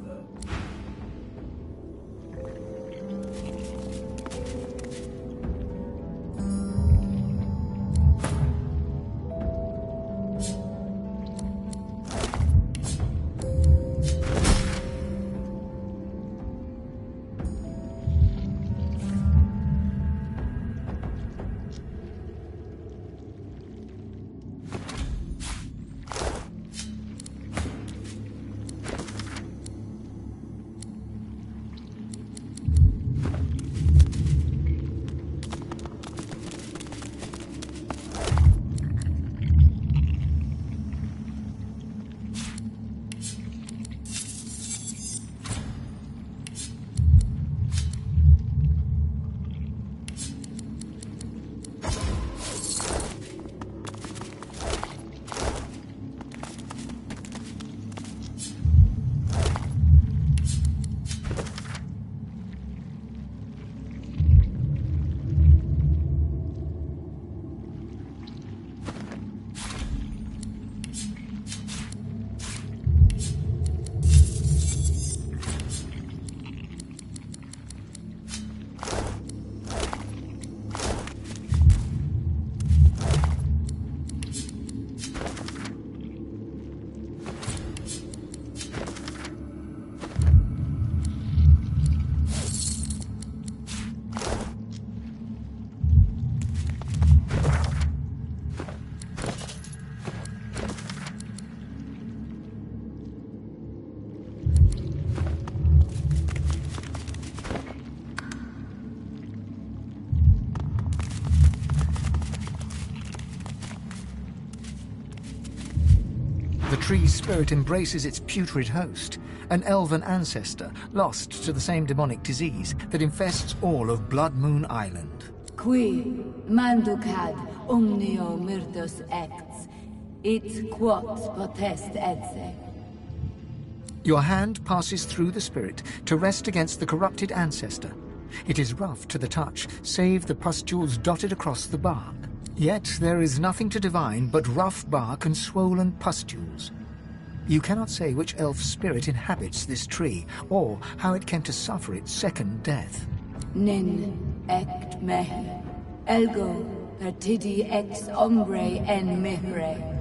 The tree's spirit embraces its putrid host, an elven ancestor lost to the same demonic disease that infests all of Blood Moon Island. Qui manducad omnio myrtus ex, it quot potest etse. Your hand passes through the spirit to rest against the corrupted ancestor. It is rough to the touch, save the pustules dotted across the bark. Yet there is nothing to divine but rough bark and swollen pustules. You cannot say which elf spirit inhabits this tree, or how it came to suffer its second death. Nin ect mehe, elgo pertidi ex hombre en mihre.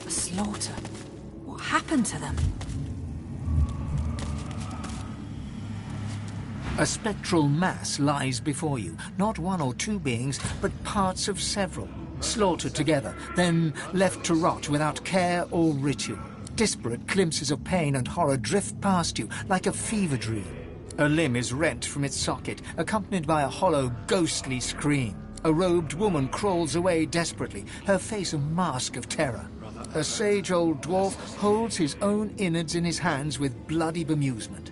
Slaughter. What happened to them? A spectral mass lies before you, not one or two beings, but parts of several, slaughtered together, then left to rot without care or ritual. Disparate glimpses of pain and horror drift past you like a fever dream. A limb is rent from its socket, accompanied by a hollow, ghostly scream. A robed woman crawls away desperately, her face a mask of terror. A sage old dwarf holds his own innards in his hands with bloody bemusement.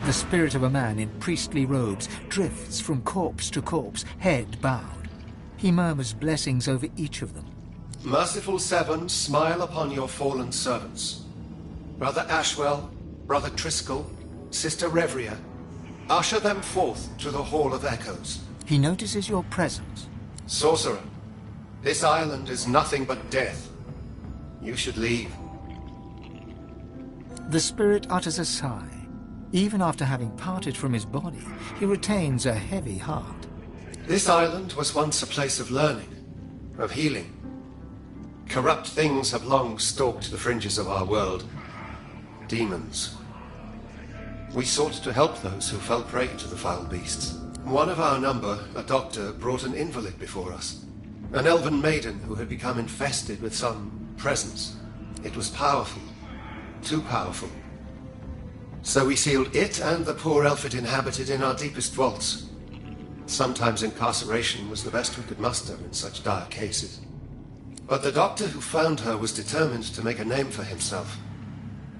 The spirit of a man in priestly robes drifts from corpse to corpse, head bowed. He murmurs blessings over each of them. Merciful Seven, smile upon your fallen servants. Brother Ashwell, Brother Triskel, Sister Revria, usher them forth to the Hall of Echoes. He notices your presence. Sorcerer, this island is nothing but death. You should leave. The spirit utters a sigh. Even after having parted from his body, he retains a heavy heart. This island was once a place of learning, of healing. Corrupt things have long stalked the fringes of our world. Demons. We sought to help those who fell prey to the foul beasts. One of our number, a doctor, brought an invalid before us. An elven maiden who had become infested with some presence. It was powerful. Too powerful. So we sealed it and the poor elf it inhabited in our deepest vaults. Sometimes incarceration was the best we could muster in such dire cases. But the doctor who found her was determined to make a name for himself.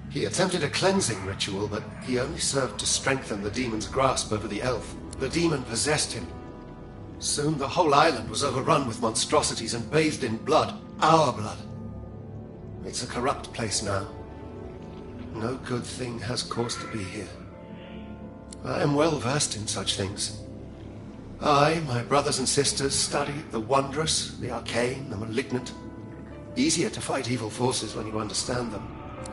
He attempted a cleansing ritual, but he only served to strengthen the demon's grasp over the elf. The demon possessed him. Soon the whole island was overrun with monstrosities and bathed in blood. Our blood. It's a corrupt place now. No good thing has cause to be here. I am well versed in such things. I, my brothers and sisters, studied the wondrous, the arcane, the malignant. Easier to fight evil forces when you understand them.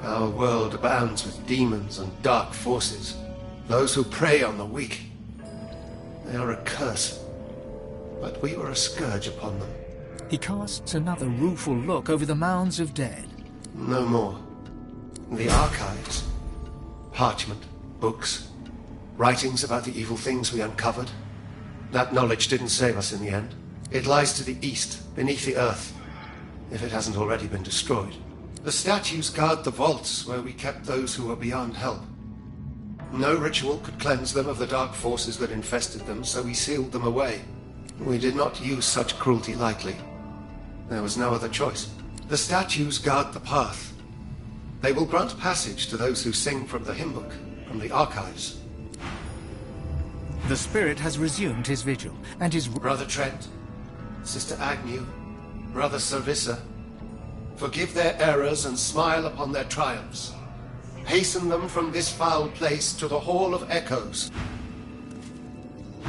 Our world abounds with demons and dark forces. Those who prey on the weak. They are a curse. But we were a scourge upon them. He casts another rueful look over the mounds of dead. No more. The archives. Parchment, books, writings about the evil things we uncovered. That knowledge didn't save us in the end. It lies to the east, beneath the earth, if it hasn't already been destroyed. The statues guard the vaults where we kept those who were beyond help. No ritual could cleanse them of the dark forces that infested them, so we sealed them away. We did not use such cruelty lightly. There was no other choice. The statues guard the path. They will grant passage to those who sing from the hymn book, from the archives. The spirit has resumed his vigil, and his... Brother Trent, Sister Agnew, Brother Servissa, forgive their errors and smile upon their triumphs. Hasten them from this foul place to the Hall of Echoes.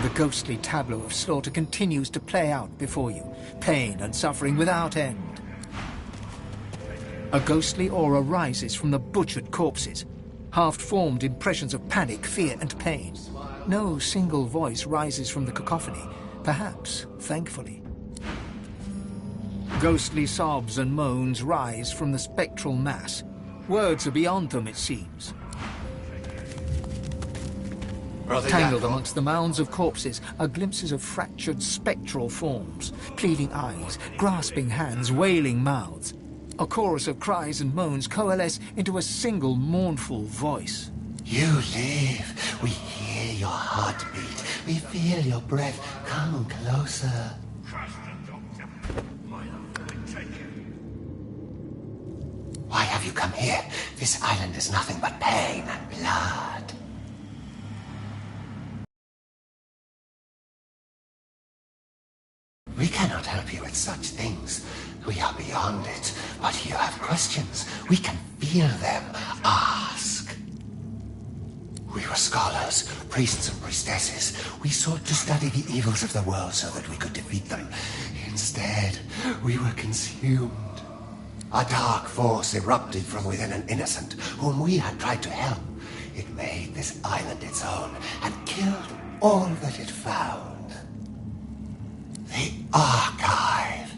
The ghostly tableau of slaughter continues to play out before you, pain and suffering without end. A ghostly aura rises from the butchered corpses, half-formed impressions of panic, fear, and pain. No single voice rises from the cacophony, perhaps thankfully. Ghostly sobs and moans rise from the spectral mass. Words are beyond them, it seems. Tangled amongst the mounds of corpses are glimpses of fractured spectral forms, pleading eyes, grasping hands, wailing mouths. A chorus of cries and moans coalesce into a single mournful voice. You live. We hear your heartbeat. We feel your breath. Come closer. Why have you come here? This island is nothing but pain and blood. We cannot help you with such things. We are beyond it. But you have questions. We can feel them. Ask. We were scholars, priests and priestesses. We sought to study the evils of the world so that we could defeat them. Instead, we were consumed. A dark force erupted from within an innocent whom we had tried to help. It made this island its own and killed all that it found. The archive.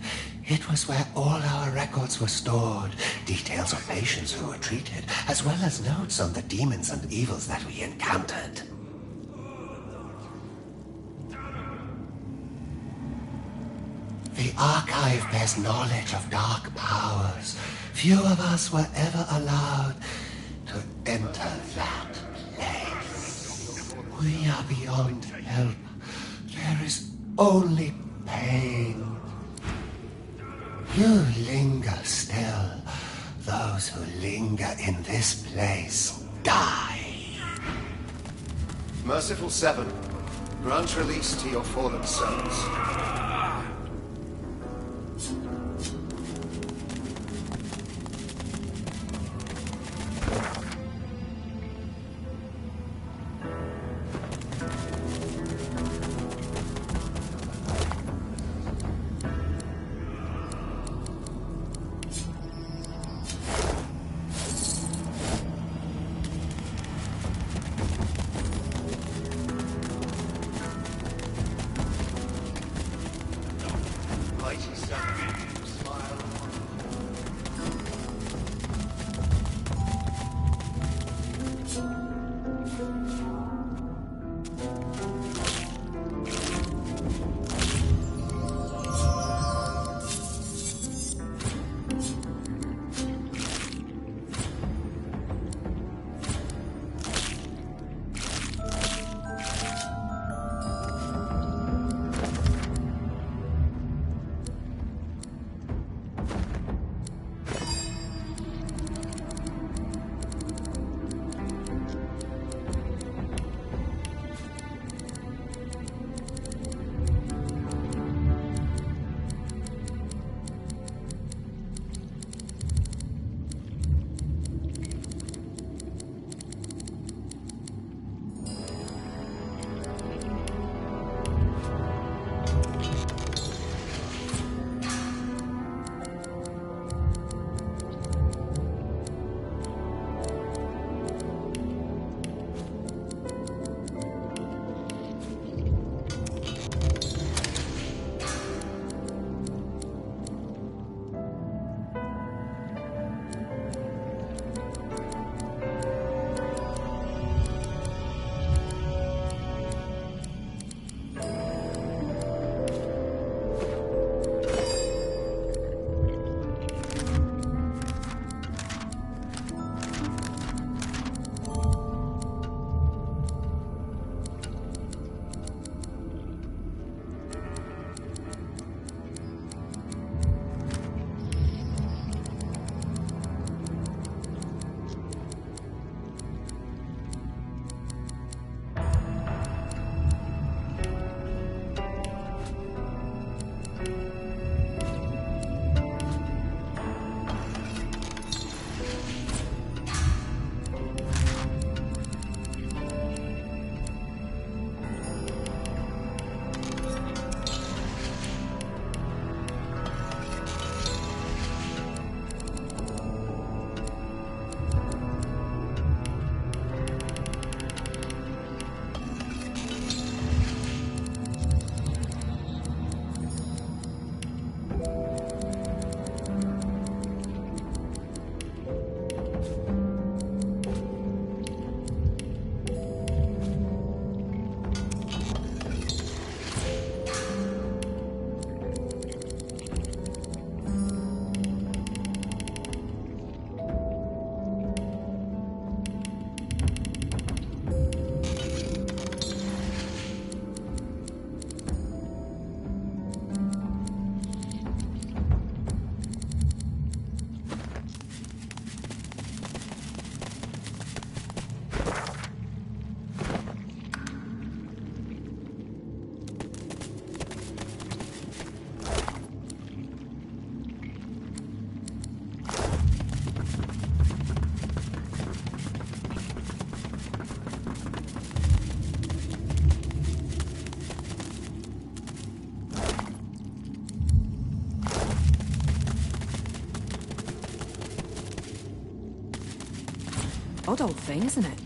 It was where all our records were stored, details of patients who were treated, as well as notes on the demons and evils that we encountered. The archive bears knowledge of dark powers. Few of us were ever allowed to enter that place. We are beyond help. There is only pain. You linger still. Those who linger in this place die. Merciful Seven, grant release to your fallen souls. Odd old thing, isn't it?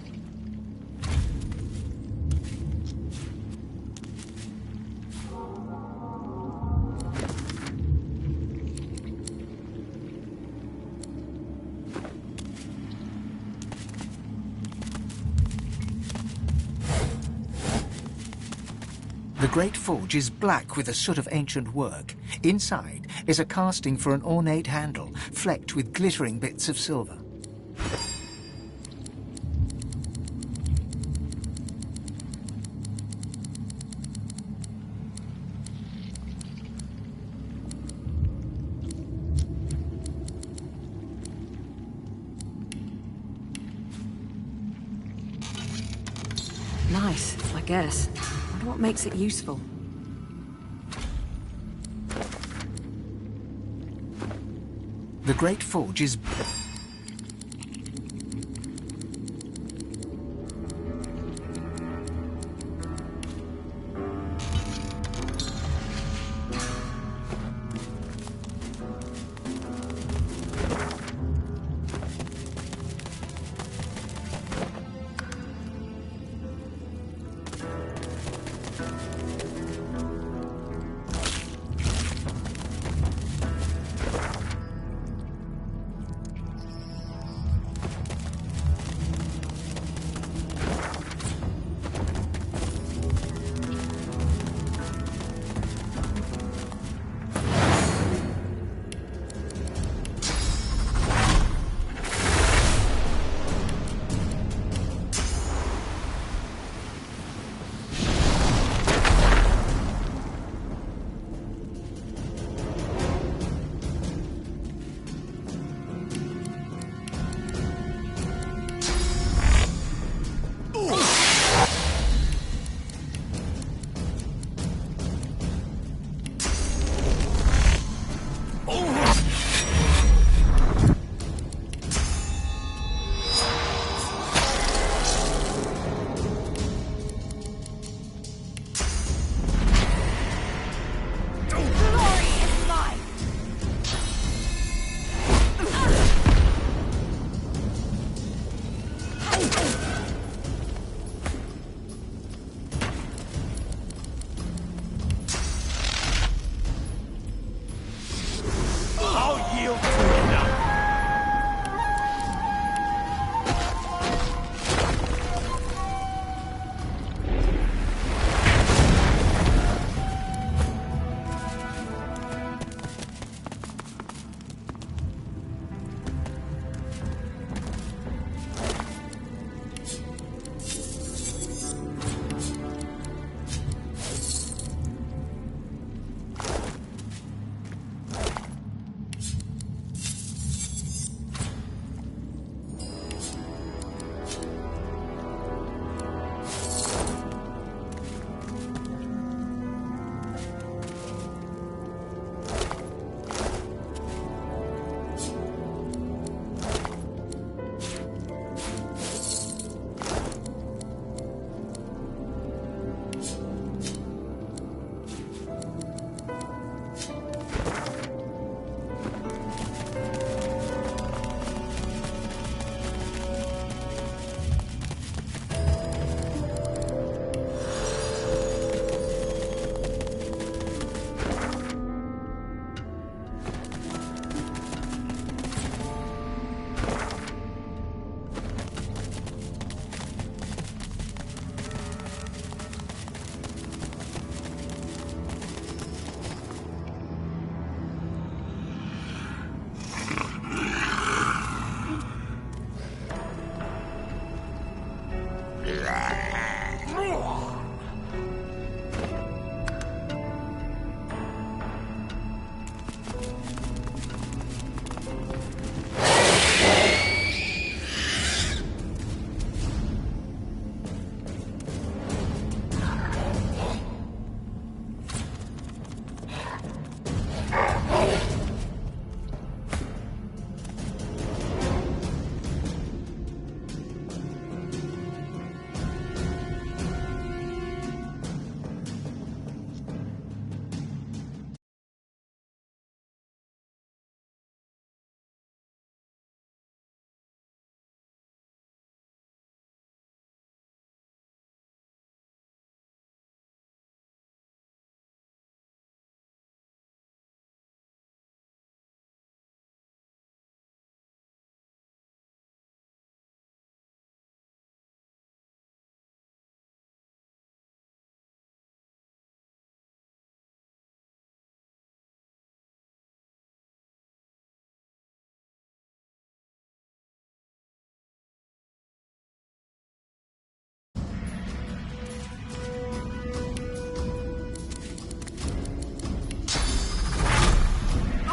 The great forge is black with the soot of ancient work. Inside is a casting for an ornate handle, flecked with glittering bits of silver. Nice, I guess. Wonder what makes it useful. The great forge is...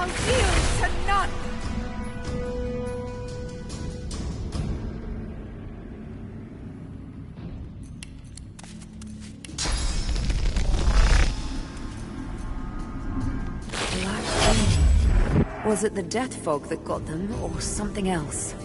I'll yield to none! Was it the death fog that got them, or something else?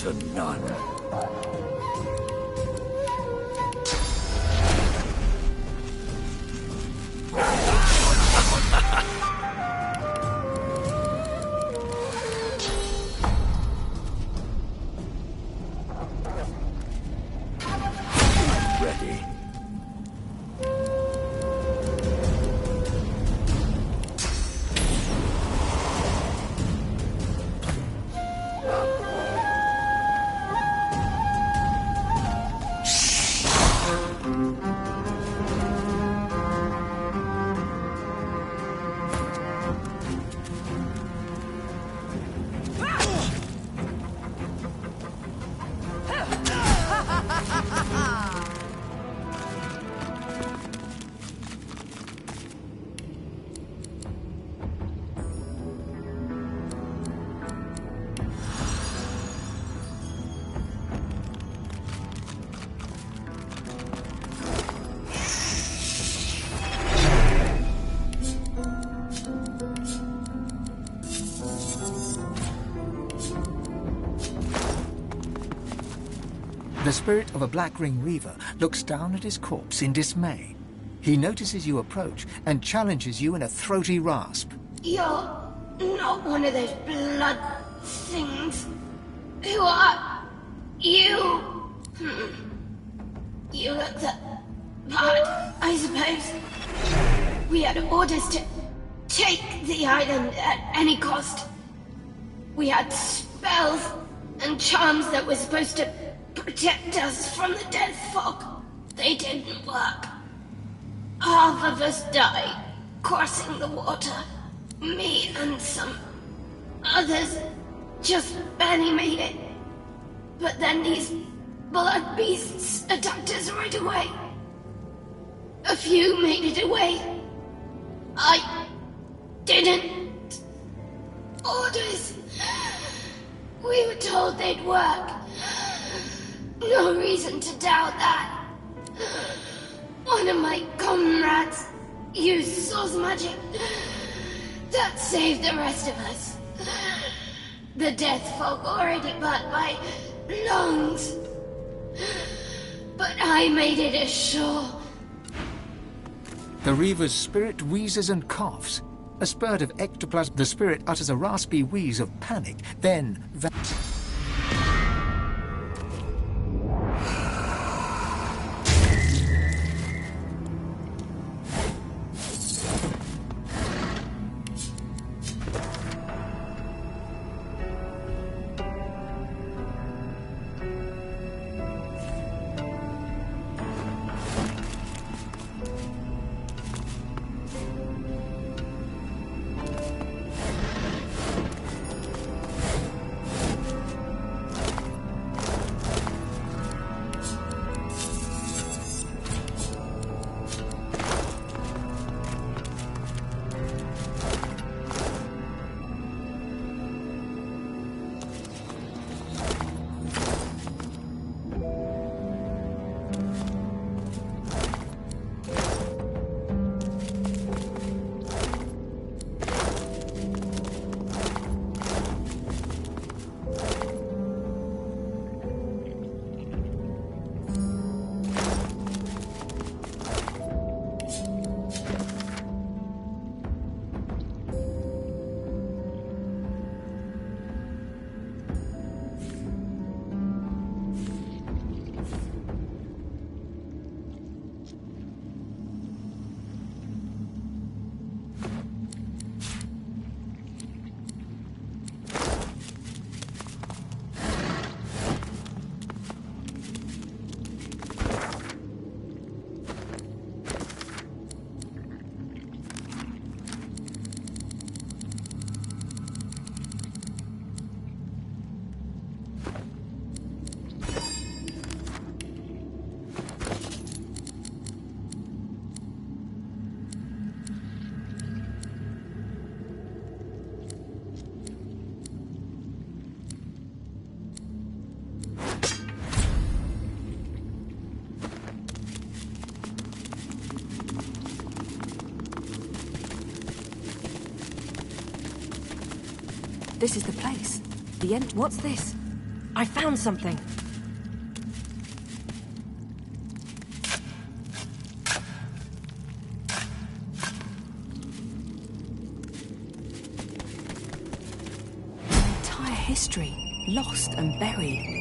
to none. The spirit of a Black Ring Reaver looks down at his corpse in dismay. He notices you approach and challenges you in a throaty rasp. You're not one of those blood things. Who are you? You look the part, I suppose. We had orders to take the island at any cost. We had spells and charms that were supposed to protect us from the death fog. They didn't work. Half of us died, crossing the water. Me and some others just barely made it. But then these blood beasts attacked us right away. A few made it away. I didn't. Orders. We were told they'd work. No reason to doubt that. One of my comrades used source magic. That saved the rest of us. The death fog already burnt my lungs. But I made it ashore. The Reaver's spirit wheezes and coughs. A spurt of ectoplasm. The spirit utters a raspy wheeze of panic, then This is the place. The end. What's this? I found something. Entire history, lost and buried.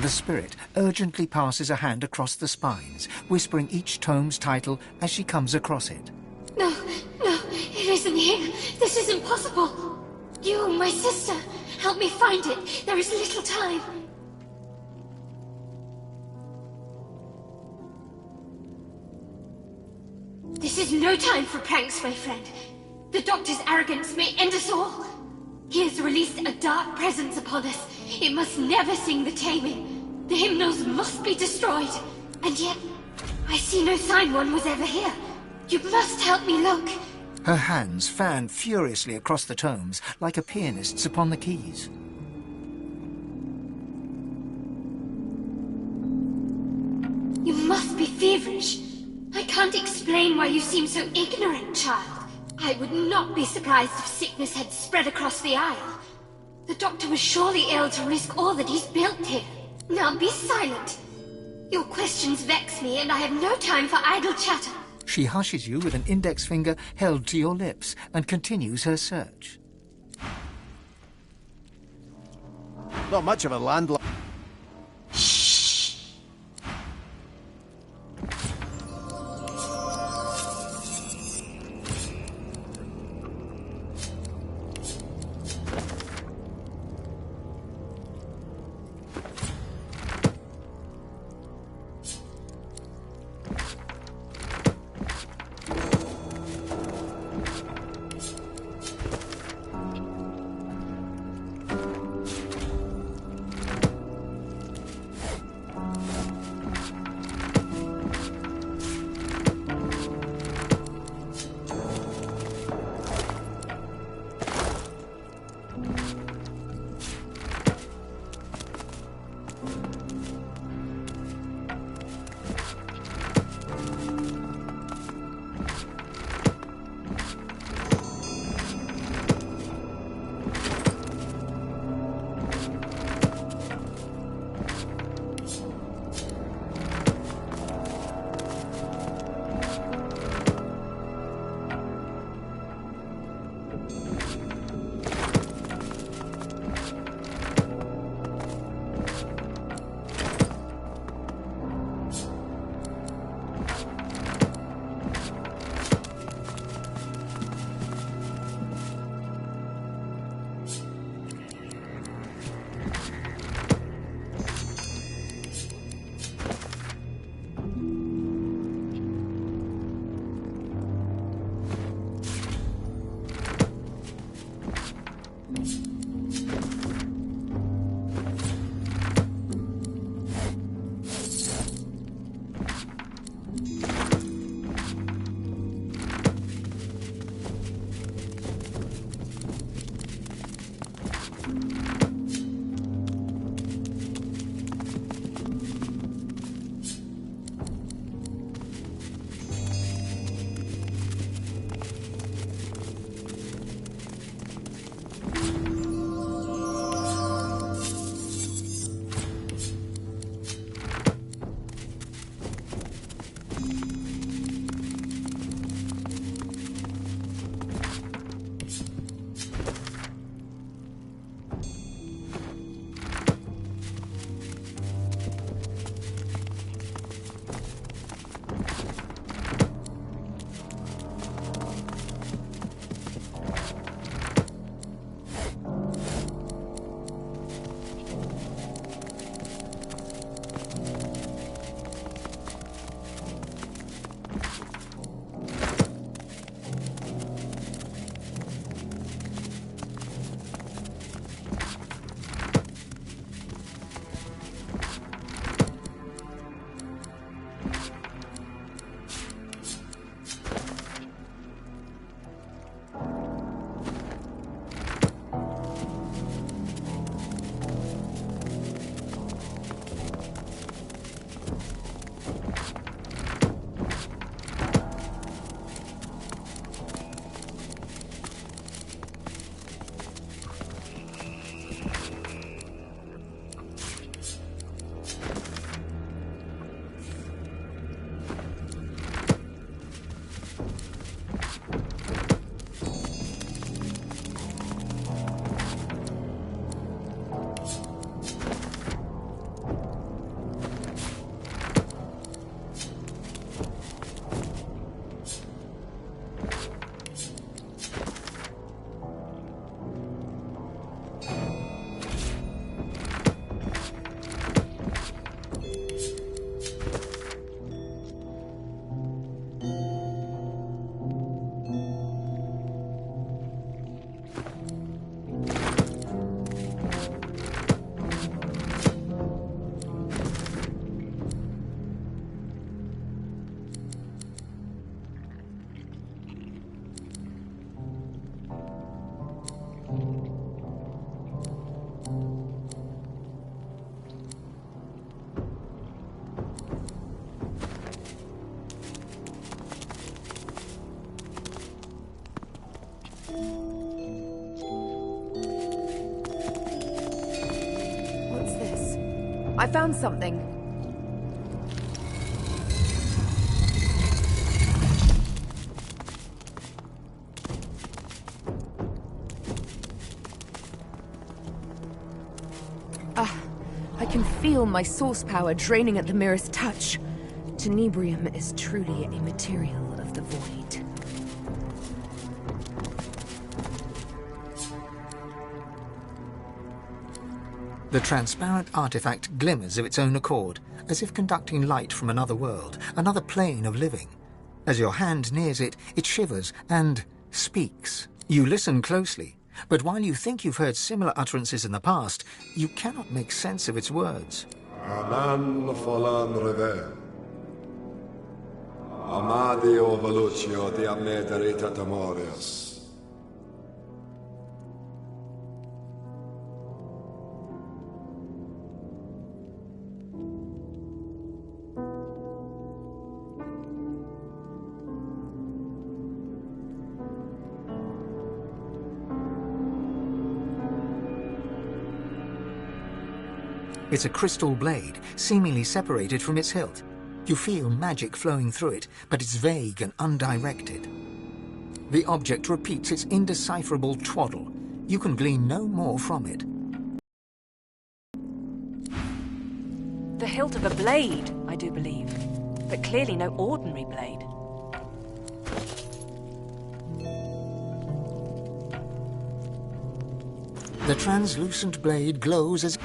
The spirit urgently passes a hand across the spines, whispering each tome's title as she comes across it. No, it isn't here. This isn't possible. You, my sister, help me find it. There is little time. This is no time for pranks, my friend. The Doctor's arrogance may end us all. He has released a dark presence upon us. It must never sing the taming. The hymnals must be destroyed. And yet, I see no sign one was ever here. You must help me look. Her hands fan furiously across the tomes, like a pianist's upon the keys. You must be feverish. I can't explain why you seem so ignorant, child. I would not be surprised if sickness had spread across the Isle. The Doctor was surely ill to risk all that he's built here. Now be silent. Your questions vex me, and I have no time for idle chatter. She hushes you with an index finger held to your lips and continues her search. Not much of a landlord. What's this? I found something. I can feel my source power draining at the merest touch. Tenebrium is truly a material of the void. The transparent artifact glimmers of its own accord, as if conducting light from another world, another plane of living. As your hand nears it, it shivers and speaks. You listen closely, but while you think you've heard similar utterances in the past, you cannot make sense of its words. Anan falan reve. Amadio velucio di amederita temorius. It's a crystal blade, seemingly separated from its hilt. You feel magic flowing through it, but it's vague and undirected. The object repeats its indecipherable twaddle. You can glean no more from it. The hilt of a blade, I do believe, but clearly no ordinary blade. The translucent blade glows as...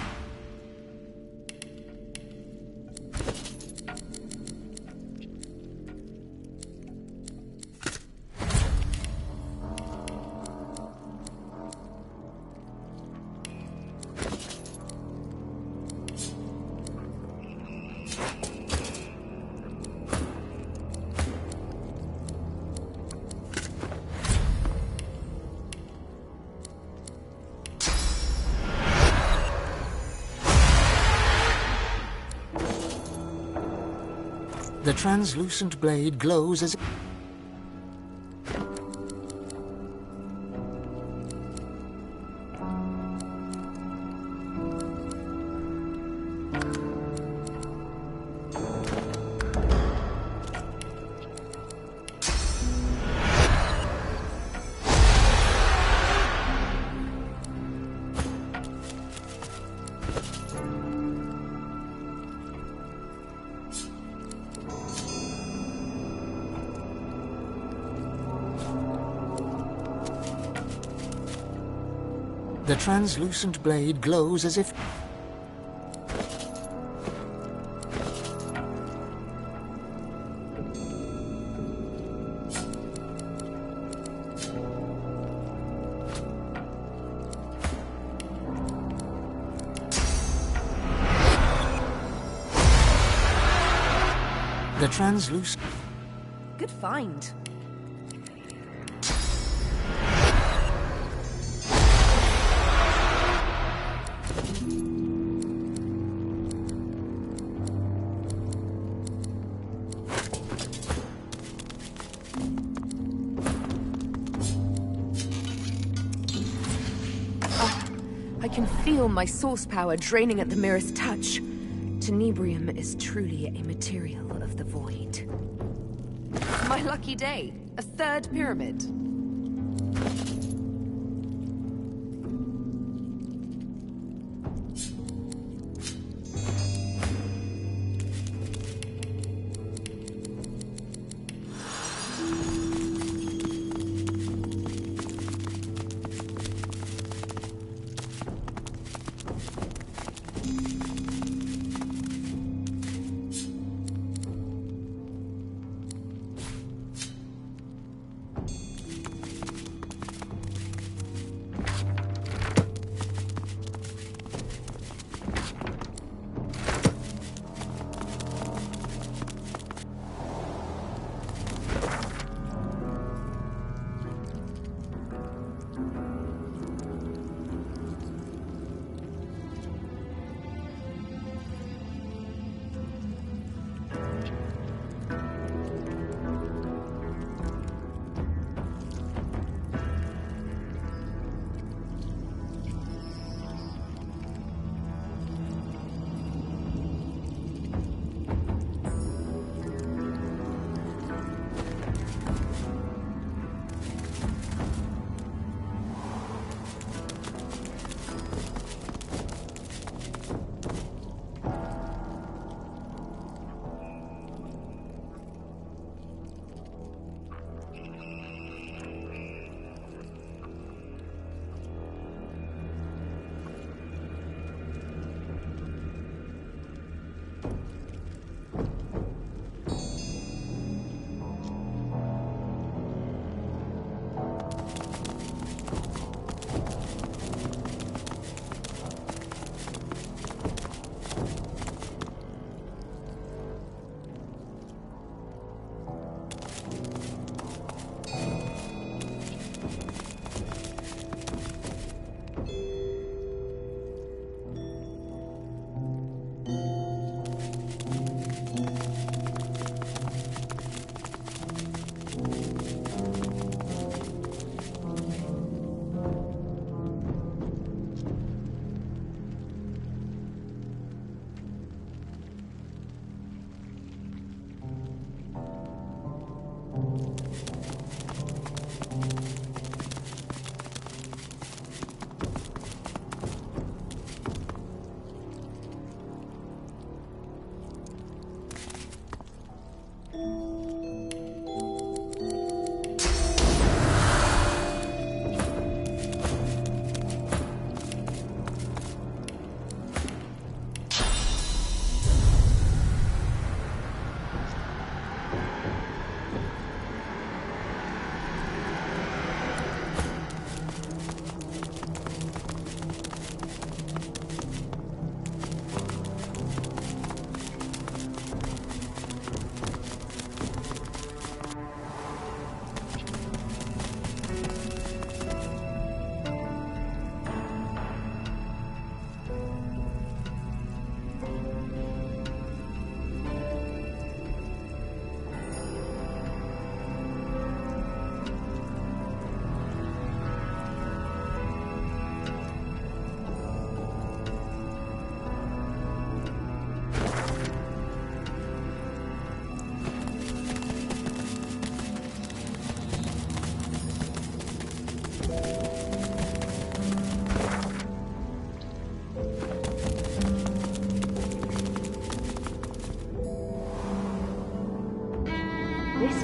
The translucent blade glows as... The translucent blade glows as if... The translucent... Good find. I can feel my source power draining at the merest touch. Tenebrium is truly a material of the void. My lucky day. A third pyramid.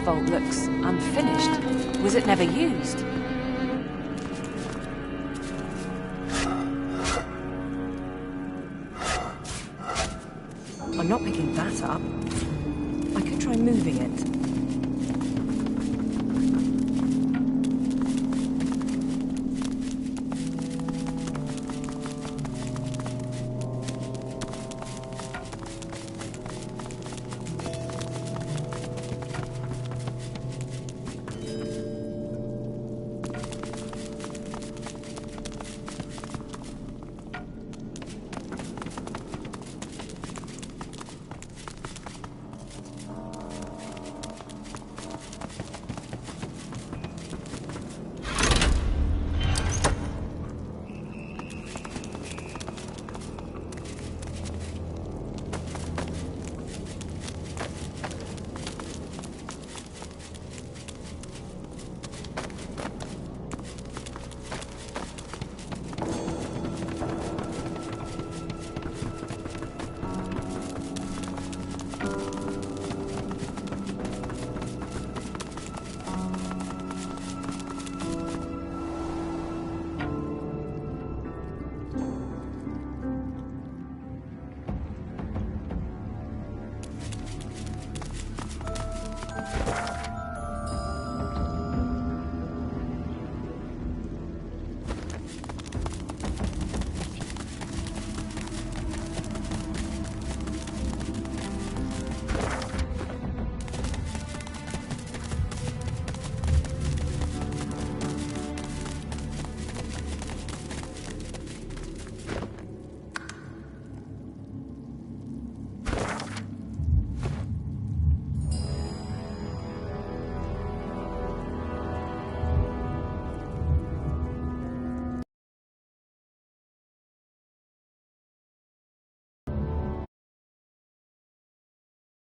vault looks unfinished. Was it never used? I'm not picking that up. I could try moving it.